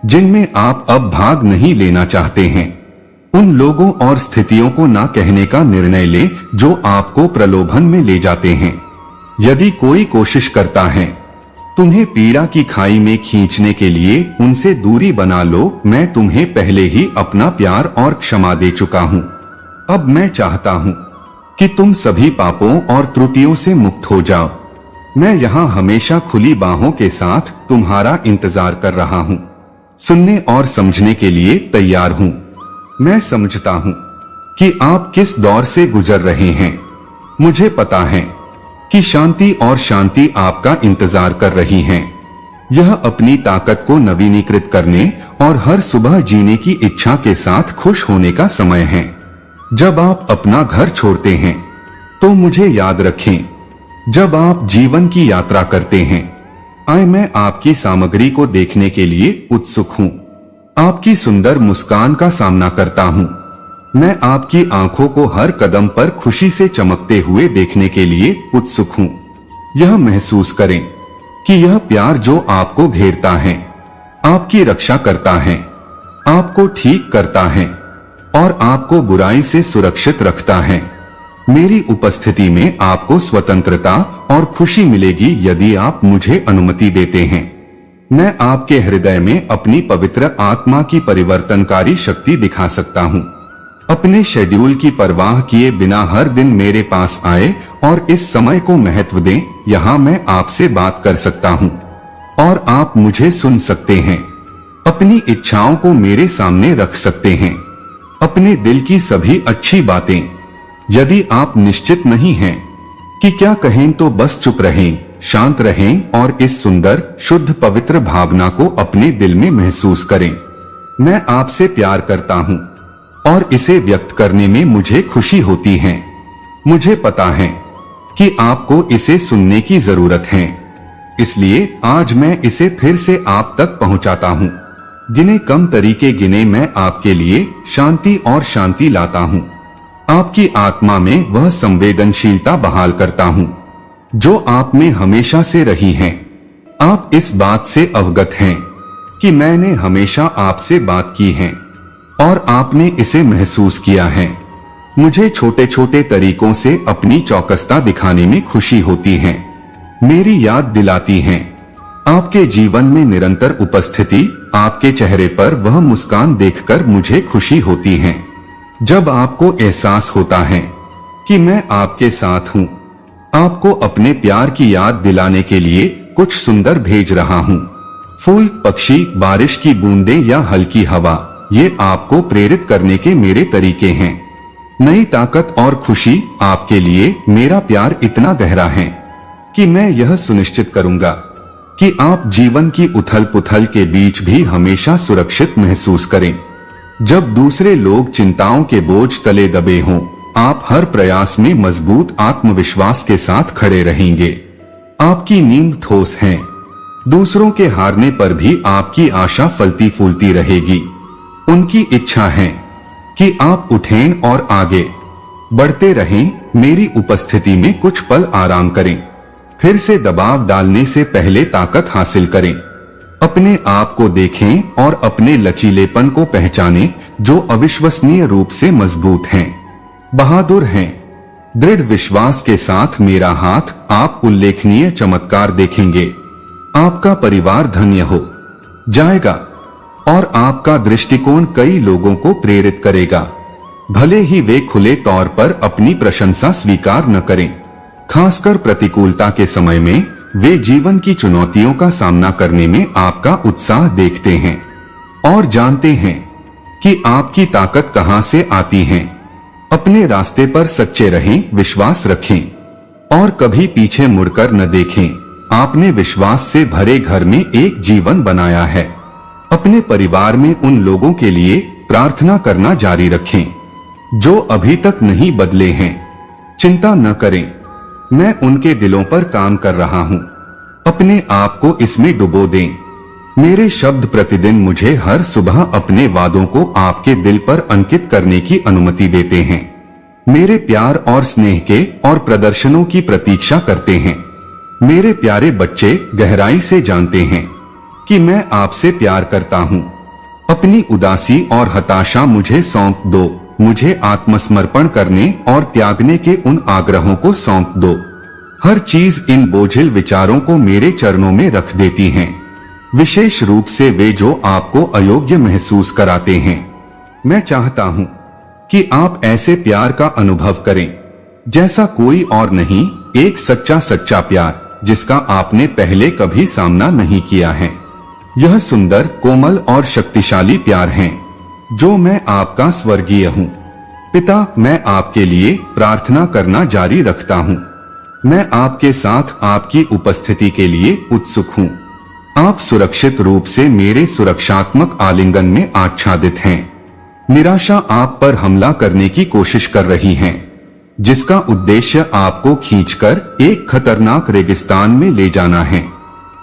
जिनमें आप अब भाग नहीं लेना चाहते हैं। उन लोगों और स्थितियों को ना कहने का निर्णय लें जो आपको प्रलोभन में ले जाते हैं। यदि कोई कोशिश करता है तुम्हें पीड़ा की खाई में खींचने के लिए, उनसे दूरी बना लो। मैं तुम्हें पहले ही अपना प्यार और क्षमा दे चुका हूँ। अब मैं चाहता हूँ कि तुम सभी पापों और त्रुटियों से मुक्त हो जाओ। मैं यहाँ हमेशा खुली बाहों के साथ तुम्हारा इंतजार कर रहा हूँ, सुनने और समझने के लिए तैयार हूँ। मैं समझता हूँ कि आप किस दौर से गुजर रहे हैं। मुझे पता है कि शांति और शांति आपका इंतजार कर रही हैं। यह अपनी ताकत को नवीनीकृत करने और हर सुबह जीने की इच्छा के साथ खुश होने का समय है। जब आप अपना घर छोड़ते हैं तो मुझे याद रखें, जब आप जीवन की यात्रा करते हैं मैं आपकी सामग्री को देखने के लिए उत्सुक हूँ। आपकी सुंदर मुस्कान का सामना करता हूँ। मैं आपकी आंखों को हर कदम पर खुशी से चमकते हुए देखने के लिए उत्सुक हूँ। यह महसूस करें कि यह प्यार जो आपको घेरता है, आपकी रक्षा करता है, आपको ठीक करता है और आपको बुराई से सुरक्षित रखता है। मेरी उपस्थिति में आपको स्वतंत्रता और खुशी मिलेगी यदि आप मुझे अनुमति देते हैं। मैं आपके हृदय में अपनी पवित्र आत्मा की परिवर्तनकारी शक्ति दिखा सकता हूँ। अपने शेड्यूल की परवाह किए बिना हर दिन मेरे पास आए और इस समय को महत्व दें। यहाँ मैं आपसे बात कर सकता हूँ और आप मुझे सुन सकते हैं। अपनी इच्छाओं को मेरे सामने रख सकते हैं, अपने दिल की सभी अच्छी बातें। यदि आप निश्चित नहीं हैं कि क्या कहें तो बस चुप रहें, शांत रहें और इस सुंदर शुद्ध पवित्र भावना को अपने दिल में महसूस करें। मैं आपसे प्यार करता हूँ और इसे व्यक्त करने में मुझे खुशी होती है। मुझे पता है कि आपको इसे सुनने की जरूरत है, इसलिए आज मैं इसे फिर से आप तक पहुंचाता हूँ। गिने कम तरीके गिने मैं आपके लिए शांति और शांति लाता हूँ। आपकी आत्मा में वह संवेदनशीलता बहाल करता हूँ जो आप में हमेशा से रही है। आप इस बात से अवगत हैं कि मैंने हमेशा आपसे बात की है और आपने इसे महसूस किया है। मुझे छोटे छोटे तरीकों से अपनी चौकसता दिखाने में खुशी होती है। मेरी याद दिलाती है आपके जीवन में निरंतर उपस्थिति। आपके चेहरे पर वह मुस्कान देखकर मुझे खुशी होती है जब आपको एहसास होता है कि मैं आपके साथ हूँ। आपको अपने प्यार की याद दिलाने के लिए कुछ सुंदर भेज रहा हूँ। फूल, पक्षी, बारिश की बूंदें या हल्की हवा, ये आपको प्रेरित करने के मेरे तरीके हैं। नई ताकत और खुशी आपके लिए। मेरा प्यार इतना गहरा है कि मैं यह सुनिश्चित करूंगा कि आप जीवन की उथल पुथल के बीच भी हमेशा सुरक्षित महसूस करें। जब दूसरे लोग चिंताओं के बोझ तले दबे हों, आप हर प्रयास में मजबूत आत्मविश्वास के साथ खड़े रहेंगे। आपकी नींद ठोस है। दूसरों के हारने पर भी आपकी आशा फलती फूलती रहेगी। उनकी इच्छा है कि आप उठें और आगे बढ़ते रहें। मेरी उपस्थिति में कुछ पल आराम करें, फिर से दबाव डालने से पहले ताकत हासिल करें। अपने आप को देखें और अपने लचीलेपन को पहचानें जो अविश्वसनीय रूप से मजबूत हैं, बहादुर हैं। दृढ़ विश्वास के साथ मेरा हाथ, आप उल्लेखनीय चमत्कार देखेंगे। आपका परिवार धन्य हो जाएगा और आपका दृष्टिकोण कई लोगों को प्रेरित करेगा, भले ही वे खुले तौर पर अपनी प्रशंसा स्वीकार न करें। खासकर प्रतिकूलता के समय में वे जीवन की चुनौतियों का सामना करने में आपका उत्साह देखते हैं और जानते हैं कि आपकी ताकत कहां से आती है। अपने रास्ते पर सच्चे रहें, विश्वास रखें और कभी पीछे मुड़कर न देखें। आपने विश्वास से भरे घर में एक जीवन बनाया है। अपने परिवार में उन लोगों के लिए प्रार्थना करना जारी रखें जो अभी तक नहीं बदले हैं। चिंता न करें, मैं उनके दिलों पर काम कर रहा हूँ। अपने आप को इसमें डुबो दें। मेरे शब्द प्रतिदिन मुझे हर सुबह अपने वादों को आपके दिल पर अंकित करने की अनुमति देते हैं। मेरे प्यार और स्नेह के और प्रदर्शनों की प्रतीक्षा करते हैं। मेरे प्यारे बच्चे गहराई से जानते हैं कि मैं आपसे प्यार करता हूँ। अपनी उदासी और हताशा मुझे सौंप दो। मुझे आत्मसमर्पण करने और त्यागने के उन आग्रहों को सौंप दो। हर चीज इन बोझिल विचारों को मेरे चरणों में रख देती हैं, विशेष रूप से वे जो आपको अयोग्य महसूस कराते हैं। मैं चाहता हूँ कि आप ऐसे प्यार का अनुभव करें जैसा कोई और नहीं, एक सच्चा प्यार जिसका आपने पहले कभी सामना नहीं किया है। यह सुंदर, कोमल और शक्तिशाली प्यार है जो मैं आपका स्वर्गीय हूँ। पिता, मैं आपके लिए प्रार्थना करना जारी रखता हूँ। मैं आपके साथ आपकी उपस्थिति के लिए उत्सुक हूँ। आप सुरक्षित रूप से मेरे सुरक्षात्मक आलिंगन में आच्छादित हैं। निराशा आप पर हमला करने की कोशिश कर रही है, जिसका उद्देश्य आपको खींचकर एक खतरनाक रेगिस्तान में ले जाना है।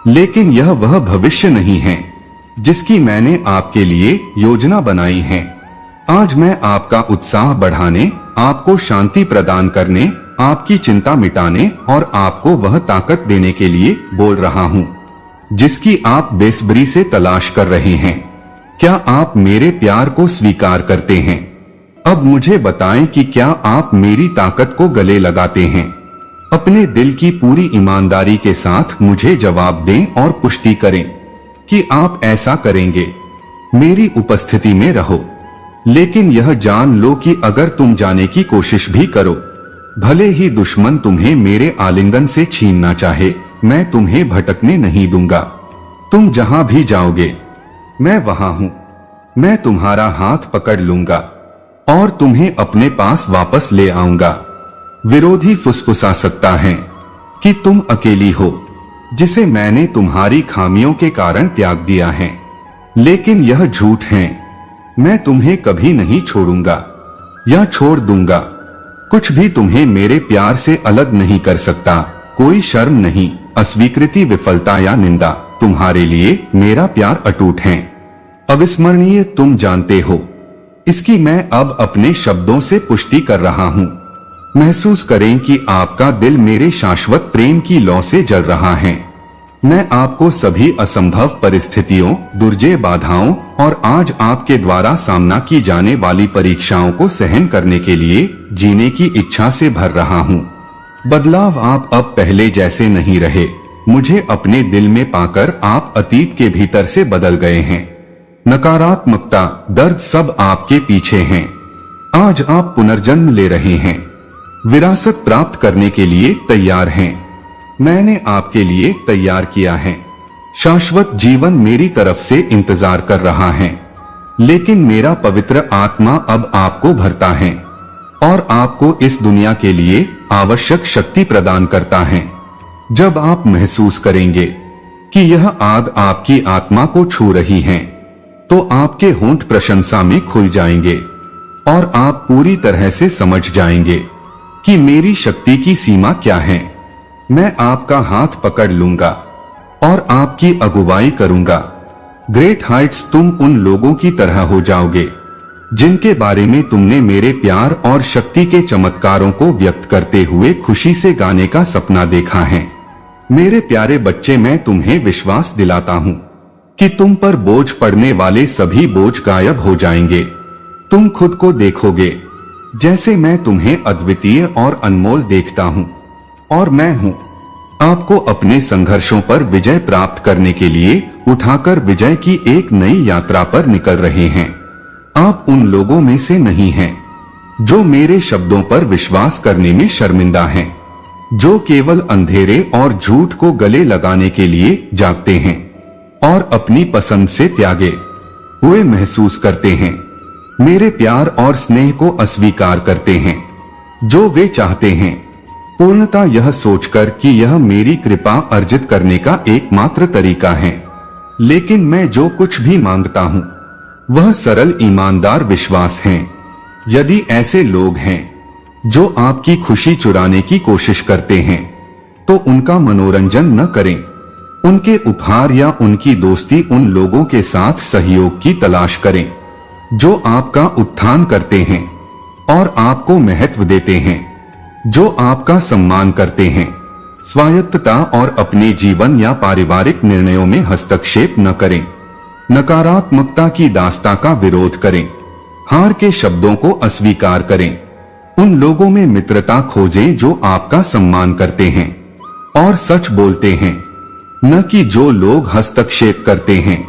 लेकिन यह वह भविष्य नहीं है जिसकी मैंने आपके लिए योजना बनाई है। आज मैं आपका उत्साह बढ़ाने, आपको शांति प्रदान करने, आपकी चिंता मिटाने और आपको वह ताकत देने के लिए बोल रहा हूँ जिसकी आप बेसब्री से तलाश कर रहे हैं। क्या आप मेरे प्यार को स्वीकार करते हैं? अब मुझे बताएं कि क्या आप मेरी ताकत को गले लगाते हैं। अपने दिल की पूरी ईमानदारी के साथ मुझे जवाब दें और पुष्टि करें कि आप ऐसा करेंगे। मेरी उपस्थिति में रहो, लेकिन यह जान लो कि अगर तुम जाने की कोशिश भी करो, भले ही दुश्मन तुम्हें मेरे आलिंगन से छीनना चाहे, मैं तुम्हें भटकने नहीं दूंगा। तुम जहां भी जाओगे, मैं वहां हूं। मैं तुम्हारा हाथ पकड़ लूंगा और तुम्हें अपने पास वापस ले आऊंगा। विरोधी फुसफुसा सकता है कि तुम अकेली हो, जिसे मैंने तुम्हारी खामियों के कारण त्याग दिया है, लेकिन यह झूठ है। मैं तुम्हें कभी नहीं छोड़ूंगा या छोड़ दूंगा। कुछ भी तुम्हें मेरे प्यार से अलग नहीं कर सकता। कोई शर्म नहीं, अस्वीकृति, विफलता या निंदा। तुम्हारे लिए मेरा प्यार अटूट है, अविस्मरणीय। तुम जानते हो, इसकी मैं अब अपने शब्दों से पुष्टि कर रहा हूँ। महसूस करें कि आपका दिल मेरे शाश्वत प्रेम की लौ से जल रहा है। मैं आपको सभी असंभव परिस्थितियों, दुर्जय बाधाओं और आज आपके द्वारा सामना की जाने वाली परीक्षाओं को सहन करने के लिए जीने की इच्छा से भर रहा हूँ। बदलाव, आप अब पहले जैसे नहीं रहे। मुझे अपने दिल में पाकर आप अतीत के भीतर से बदल गए हैं। नकारात्मकता, दर्द सब आपके पीछे हैं। आज आप पुनर्जन्म ले रहे हैं, विरासत प्राप्त करने के लिए तैयार हैं। मैंने आपके लिए तैयार किया है। शाश्वत जीवन मेरी तरफ से इंतजार कर रहा है, लेकिन मेरा पवित्र आत्मा अब आपको भरता है और आपको इस दुनिया के लिए आवश्यक शक्ति प्रदान करता है। जब आप महसूस करेंगे कि यह आग आपकी आत्मा को छू रही है, तो आपके होंठ प्रशंसा में खुल जाएंगे और आप पूरी तरह से समझ जाएंगे कि मेरी शक्ति की सीमा क्या है। मैं आपका हाथ पकड़ लूंगा और आपकी अगुवाई करूंगा। ग्रेट हाइट्स, तुम उन लोगों की तरह हो जाओगे जिनके बारे में तुमने मेरे प्यार और शक्ति के चमत्कारों को व्यक्त करते हुए खुशी से गाने का सपना देखा है। मेरे प्यारे बच्चे, मैं तुम्हें विश्वास दिलाता हूँ कि तुम पर बोझ पड़ने वाले सभी बोझ गायब हो जाएंगे। तुम खुद को देखोगे जैसे मैं तुम्हें अद्वितीय और अनमोल देखता हूँ, और मैं हूँ आपको अपने संघर्षों पर विजय प्राप्त करने के लिए उठाकर विजय की एक नई यात्रा पर निकल रहे हैं। आप उन लोगों में से नहीं हैं जो मेरे शब्दों पर विश्वास करने में शर्मिंदा हैं, जो केवल अंधेरे और झूठ को गले लगाने के लिए जागते हैं और अपनी पसंद से त्यागे हुए महसूस करते हैं। मेरे प्यार और स्नेह को अस्वीकार करते हैं, जो वे चाहते हैं पूर्णता यह सोचकर कि यह मेरी कृपा अर्जित करने का एकमात्र तरीका है। लेकिन मैं जो कुछ भी मांगता हूँ वह सरल ईमानदार विश्वास है। यदि ऐसे लोग हैं जो आपकी खुशी चुराने की कोशिश करते हैं, तो उनका मनोरंजन न करें। उनके उपहार या उनकी दोस्ती उन लोगों के साथ सहयोग की तलाश करें जो आपका उत्थान करते हैं और आपको महत्व देते हैं, जो आपका सम्मान करते हैं। स्वायत्तता और अपने जीवन या पारिवारिक निर्णयों में हस्तक्षेप न करें। नकारात्मकता की दास्तां का विरोध करें। हार के शब्दों को अस्वीकार करें। उन लोगों में मित्रता खोजें जो आपका सम्मान करते हैं और सच बोलते हैं, न कि जो लोग हस्तक्षेप करते हैं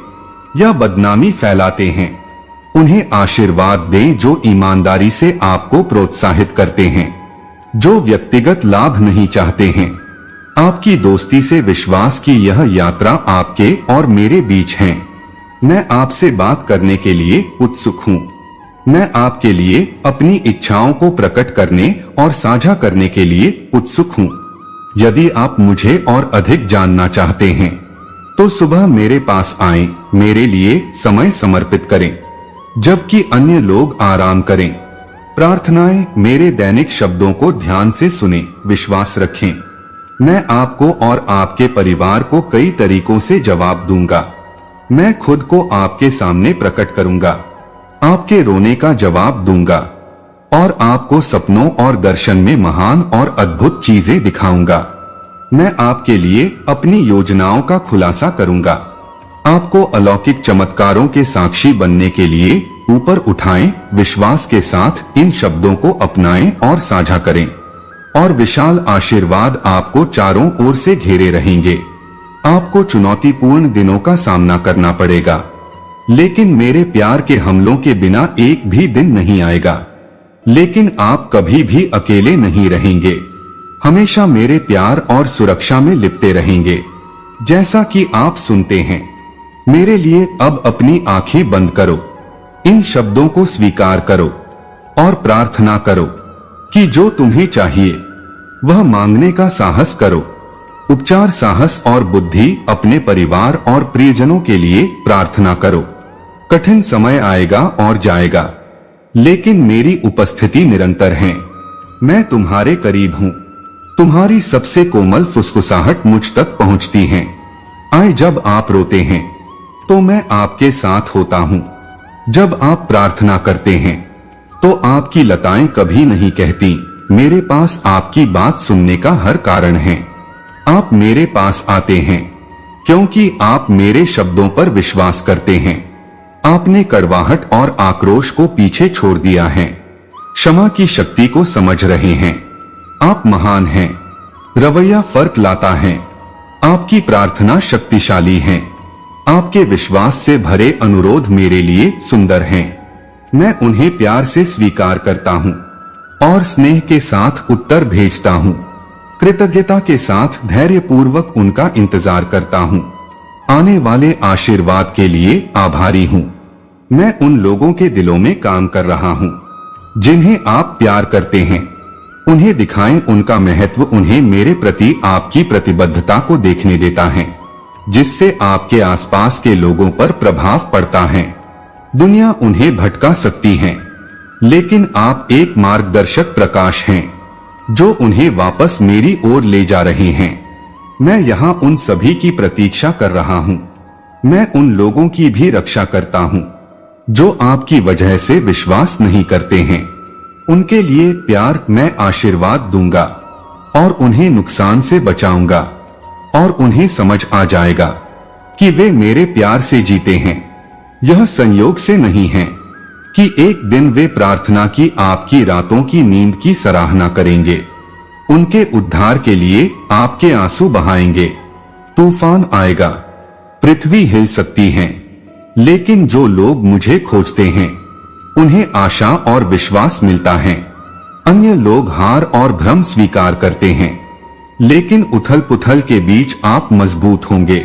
या बदनामी फैलाते हैं। उन्हें आशीर्वाद दें जो ईमानदारी से आपको प्रोत्साहित करते हैं, जो व्यक्तिगत लाभ नहीं चाहते हैं। आपकी दोस्ती से विश्वास की यह यात्रा आपके और मेरे बीच है। मैं आपसे बात करने के लिए उत्सुक हूँ। मैं आपके लिए अपनी इच्छाओं को प्रकट करने और साझा करने के लिए उत्सुक हूँ। यदि आप मुझे और अधिक जानना चाहते हैं तो सुबह मेरे पास आएं, मेरे लिए समय समर्पित करें जबकि अन्य लोग आराम करें। प्रार्थनाएं मेरे दैनिक शब्दों को ध्यान से सुनें, विश्वास रखें। मैं आपको और आपके परिवार को कई तरीकों से जवाब दूंगा। मैं खुद को आपके सामने प्रकट करूंगा, आपके रोने का जवाब दूंगा और आपको सपनों और दर्शन में महान और अद्भुत चीजें दिखाऊंगा। मैं आपके लिए अपनी योजनाओं का खुलासा करूंगा। आपको अलौकिक चमत्कारों के साक्षी बनने के लिए ऊपर उठाएं, विश्वास के साथ इन शब्दों को अपनाएं और साझा करें और विशाल आशीर्वाद आपको चारों ओर से घेरे रहेंगे। आपको चुनौतीपूर्ण दिनों का सामना करना पड़ेगा, लेकिन मेरे प्यार के हमलों के बिना एक भी दिन नहीं आएगा। लेकिन आप कभी भी अकेले नहीं रहेंगे, हमेशा मेरे प्यार और सुरक्षा में लिपटे रहेंगे। जैसा कि आप सुनते हैं, मेरे लिए अब अपनी आंखें बंद करो, इन शब्दों को स्वीकार करो और प्रार्थना करो कि जो तुम्हें चाहिए वह मांगने का साहस करो। उपचार, साहस और बुद्धि अपने परिवार और प्रियजनों के लिए प्रार्थना करो। कठिन समय आएगा और जाएगा, लेकिन मेरी उपस्थिति निरंतर है। मैं तुम्हारे करीब हूँ। तुम्हारी सबसे कोमल फुसफुसाहट मुझ तक पहुँचती है। आए, जब आप रोते हैं तो मैं आपके साथ होता हूँ। जब आप प्रार्थना करते हैं तो आपकी लताएं कभी नहीं कहती। मेरे पास आपकी बात सुनने का हर कारण है। आप मेरे पास आते हैं क्योंकि आप मेरे शब्दों पर विश्वास करते हैं। आपने कड़वाहट और आक्रोश को पीछे छोड़ दिया है, क्षमा की शक्ति को समझ रहे हैं। आप महान हैं। रवैया फर्क लाता है। आपकी प्रार्थना शक्तिशाली है। आपके विश्वास से भरे अनुरोध मेरे लिए सुंदर हैं। मैं उन्हें प्यार से स्वीकार करता हूँ और स्नेह के साथ उत्तर भेजता हूँ। कृतज्ञता के साथ धैर्यपूर्वक उनका इंतजार करता हूँ। आने वाले आशीर्वाद के लिए आभारी हूँ। मैं उन लोगों के दिलों में काम कर रहा हूँ जिन्हें आप प्यार करते हैं। उन्हें दिखाएं उनका महत्व। उन्हें मेरे प्रति आपकी प्रतिबद्धता को देखने देता है, जिससे आपके आसपास के लोगों पर प्रभाव पड़ता है। दुनिया उन्हें भटका सकती है, लेकिन आप एक मार्गदर्शक प्रकाश हैं जो उन्हें वापस मेरी ओर ले जा रहे हैं। मैं यहाँ उन सभी की प्रतीक्षा कर रहा हूँ। मैं उन लोगों की भी रक्षा करता हूँ जो आपकी वजह से विश्वास नहीं करते हैं। उनके लिए प्यार मैं आशीर्वाद दूंगा और उन्हें नुकसान से बचाऊंगा और उन्हें समझ आ जाएगा कि वे मेरे प्यार से जीते हैं। यह संयोग से नहीं है कि एक दिन वे प्रार्थना की आपकी रातों की नींद की सराहना करेंगे। उनके उद्धार के लिए आपके आंसू बहाएंगे। तूफान आएगा, पृथ्वी हिल सकती है, लेकिन जो लोग मुझे खोजते हैं उन्हें आशा और विश्वास मिलता है। अन्य लोग हार और भ्रम स्वीकार करते हैं, लेकिन उथल पुथल के बीच आप मजबूत होंगे।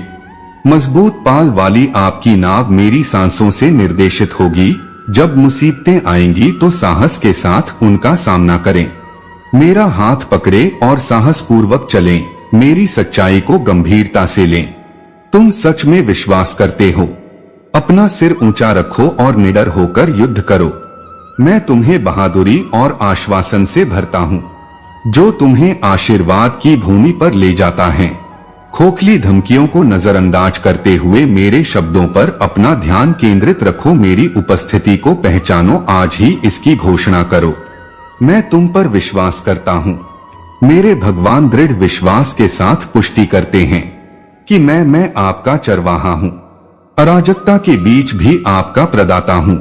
मजबूत पाल वाली आपकी नाव मेरी सांसों से निर्देशित होगी। जब मुसीबतें आएंगी तो साहस के साथ उनका सामना करें। मेरा हाथ पकड़े और साहस पूर्वक चलें। मेरी सच्चाई को गंभीरता से लें। तुम सच में विश्वास करते हो। अपना सिर ऊंचा रखो और निडर होकर युद्ध करो। मैं तुम्हें बहादुरी और आश्वासन से भरता हूँ, जो तुम्हें आशीर्वाद की भूमि पर ले जाता है। खोखली धमकियों को नजरअंदाज करते हुए मेरे शब्दों पर अपना ध्यान केंद्रित रखो। मेरी उपस्थिति को पहचानो, आज ही इसकी घोषणा करो। मैं तुम पर विश्वास करता हूँ। मेरे भगवान दृढ़ विश्वास के साथ पुष्टि करते हैं कि मैं आपका चरवाहा हूँ। अराजकता के बीच भी आपका प्रदाता हूँ।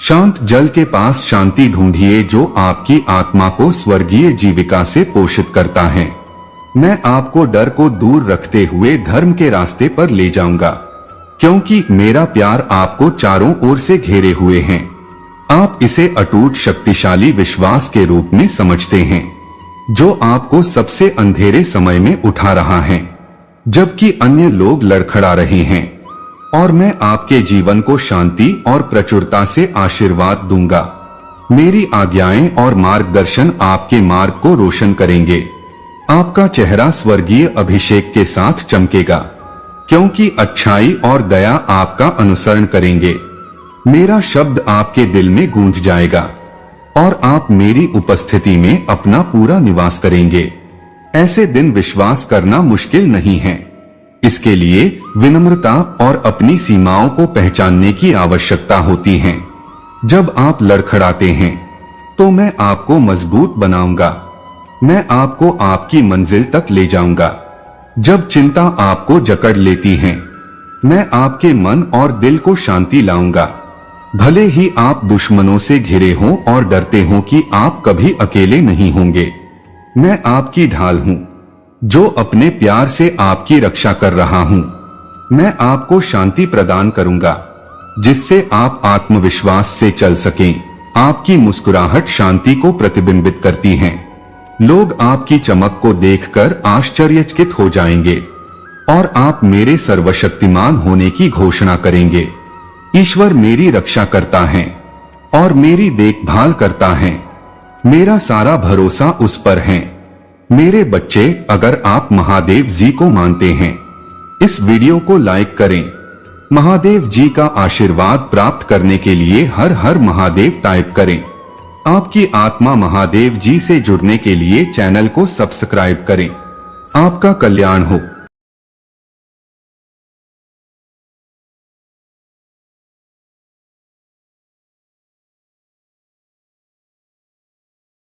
शांत जल के पास शांति ढूंढिए, जो आपकी आत्मा को स्वर्गीय जीविका से पोषित करता है। मैं आपको डर को दूर रखते हुए धर्म के रास्ते पर ले जाऊंगा, क्योंकि मेरा प्यार आपको चारों ओर से घेरे हुए है। आप इसे अटूट शक्तिशाली विश्वास के रूप में समझते हैं, जो आपको सबसे अंधेरे समय में उठा रहा है, जबकि अन्य लोग लड़खड़ा रहे हैं और मैं आपके जीवन को शांति और प्रचुरता से आशीर्वाद दूंगा। मेरी आज्ञाएं और मार्गदर्शन आपके मार्ग को रोशन करेंगे। आपका चेहरा स्वर्गीय अभिषेक के साथ चमकेगा, क्योंकि अच्छाई और दया आपका अनुसरण करेंगे। मेरा शब्द आपके दिल में गूंज जाएगा और आप मेरी उपस्थिति में अपना पूरा निवास करेंगे। ऐसे दिन विश्वास करना मुश्किल नहीं है। इसके लिए विनम्रता और अपनी सीमाओं को पहचानने की आवश्यकता होती है। जब आप लड़खड़ाते हैं तो मैं आपको मजबूत बनाऊंगा। मैं आपको आपकी मंजिल तक ले जाऊंगा। जब चिंता आपको जकड़ लेती है, मैं आपके मन और दिल को शांति लाऊंगा। भले ही आप दुश्मनों से घिरे हों और डरते हो कि आप कभी अकेले नहीं होंगे, मैं आपकी ढाल हूं, जो अपने प्यार से आपकी रक्षा कर रहा हूं। मैं आपको शांति प्रदान करूंगा, जिससे आप आत्मविश्वास से चल सकें। आपकी मुस्कुराहट शांति को प्रतिबिंबित करती है। लोग आपकी चमक को देखकर आश्चर्यचकित हो जाएंगे और आप मेरे सर्वशक्तिमान होने की घोषणा करेंगे। ईश्वर मेरी रक्षा करता है और मेरी देखभाल करता है। मेरा सारा भरोसा उस पर है। मेरे बच्चे, अगर आप महादेव जी को मानते हैं, इस वीडियो को लाइक करें। महादेव जी का आशीर्वाद प्राप्त करने के लिए हर हर महादेव टाइप करें। आपकी आत्मा महादेव जी से जुड़ने के लिए चैनल को सब्सक्राइब करें। आपका कल्याण हो।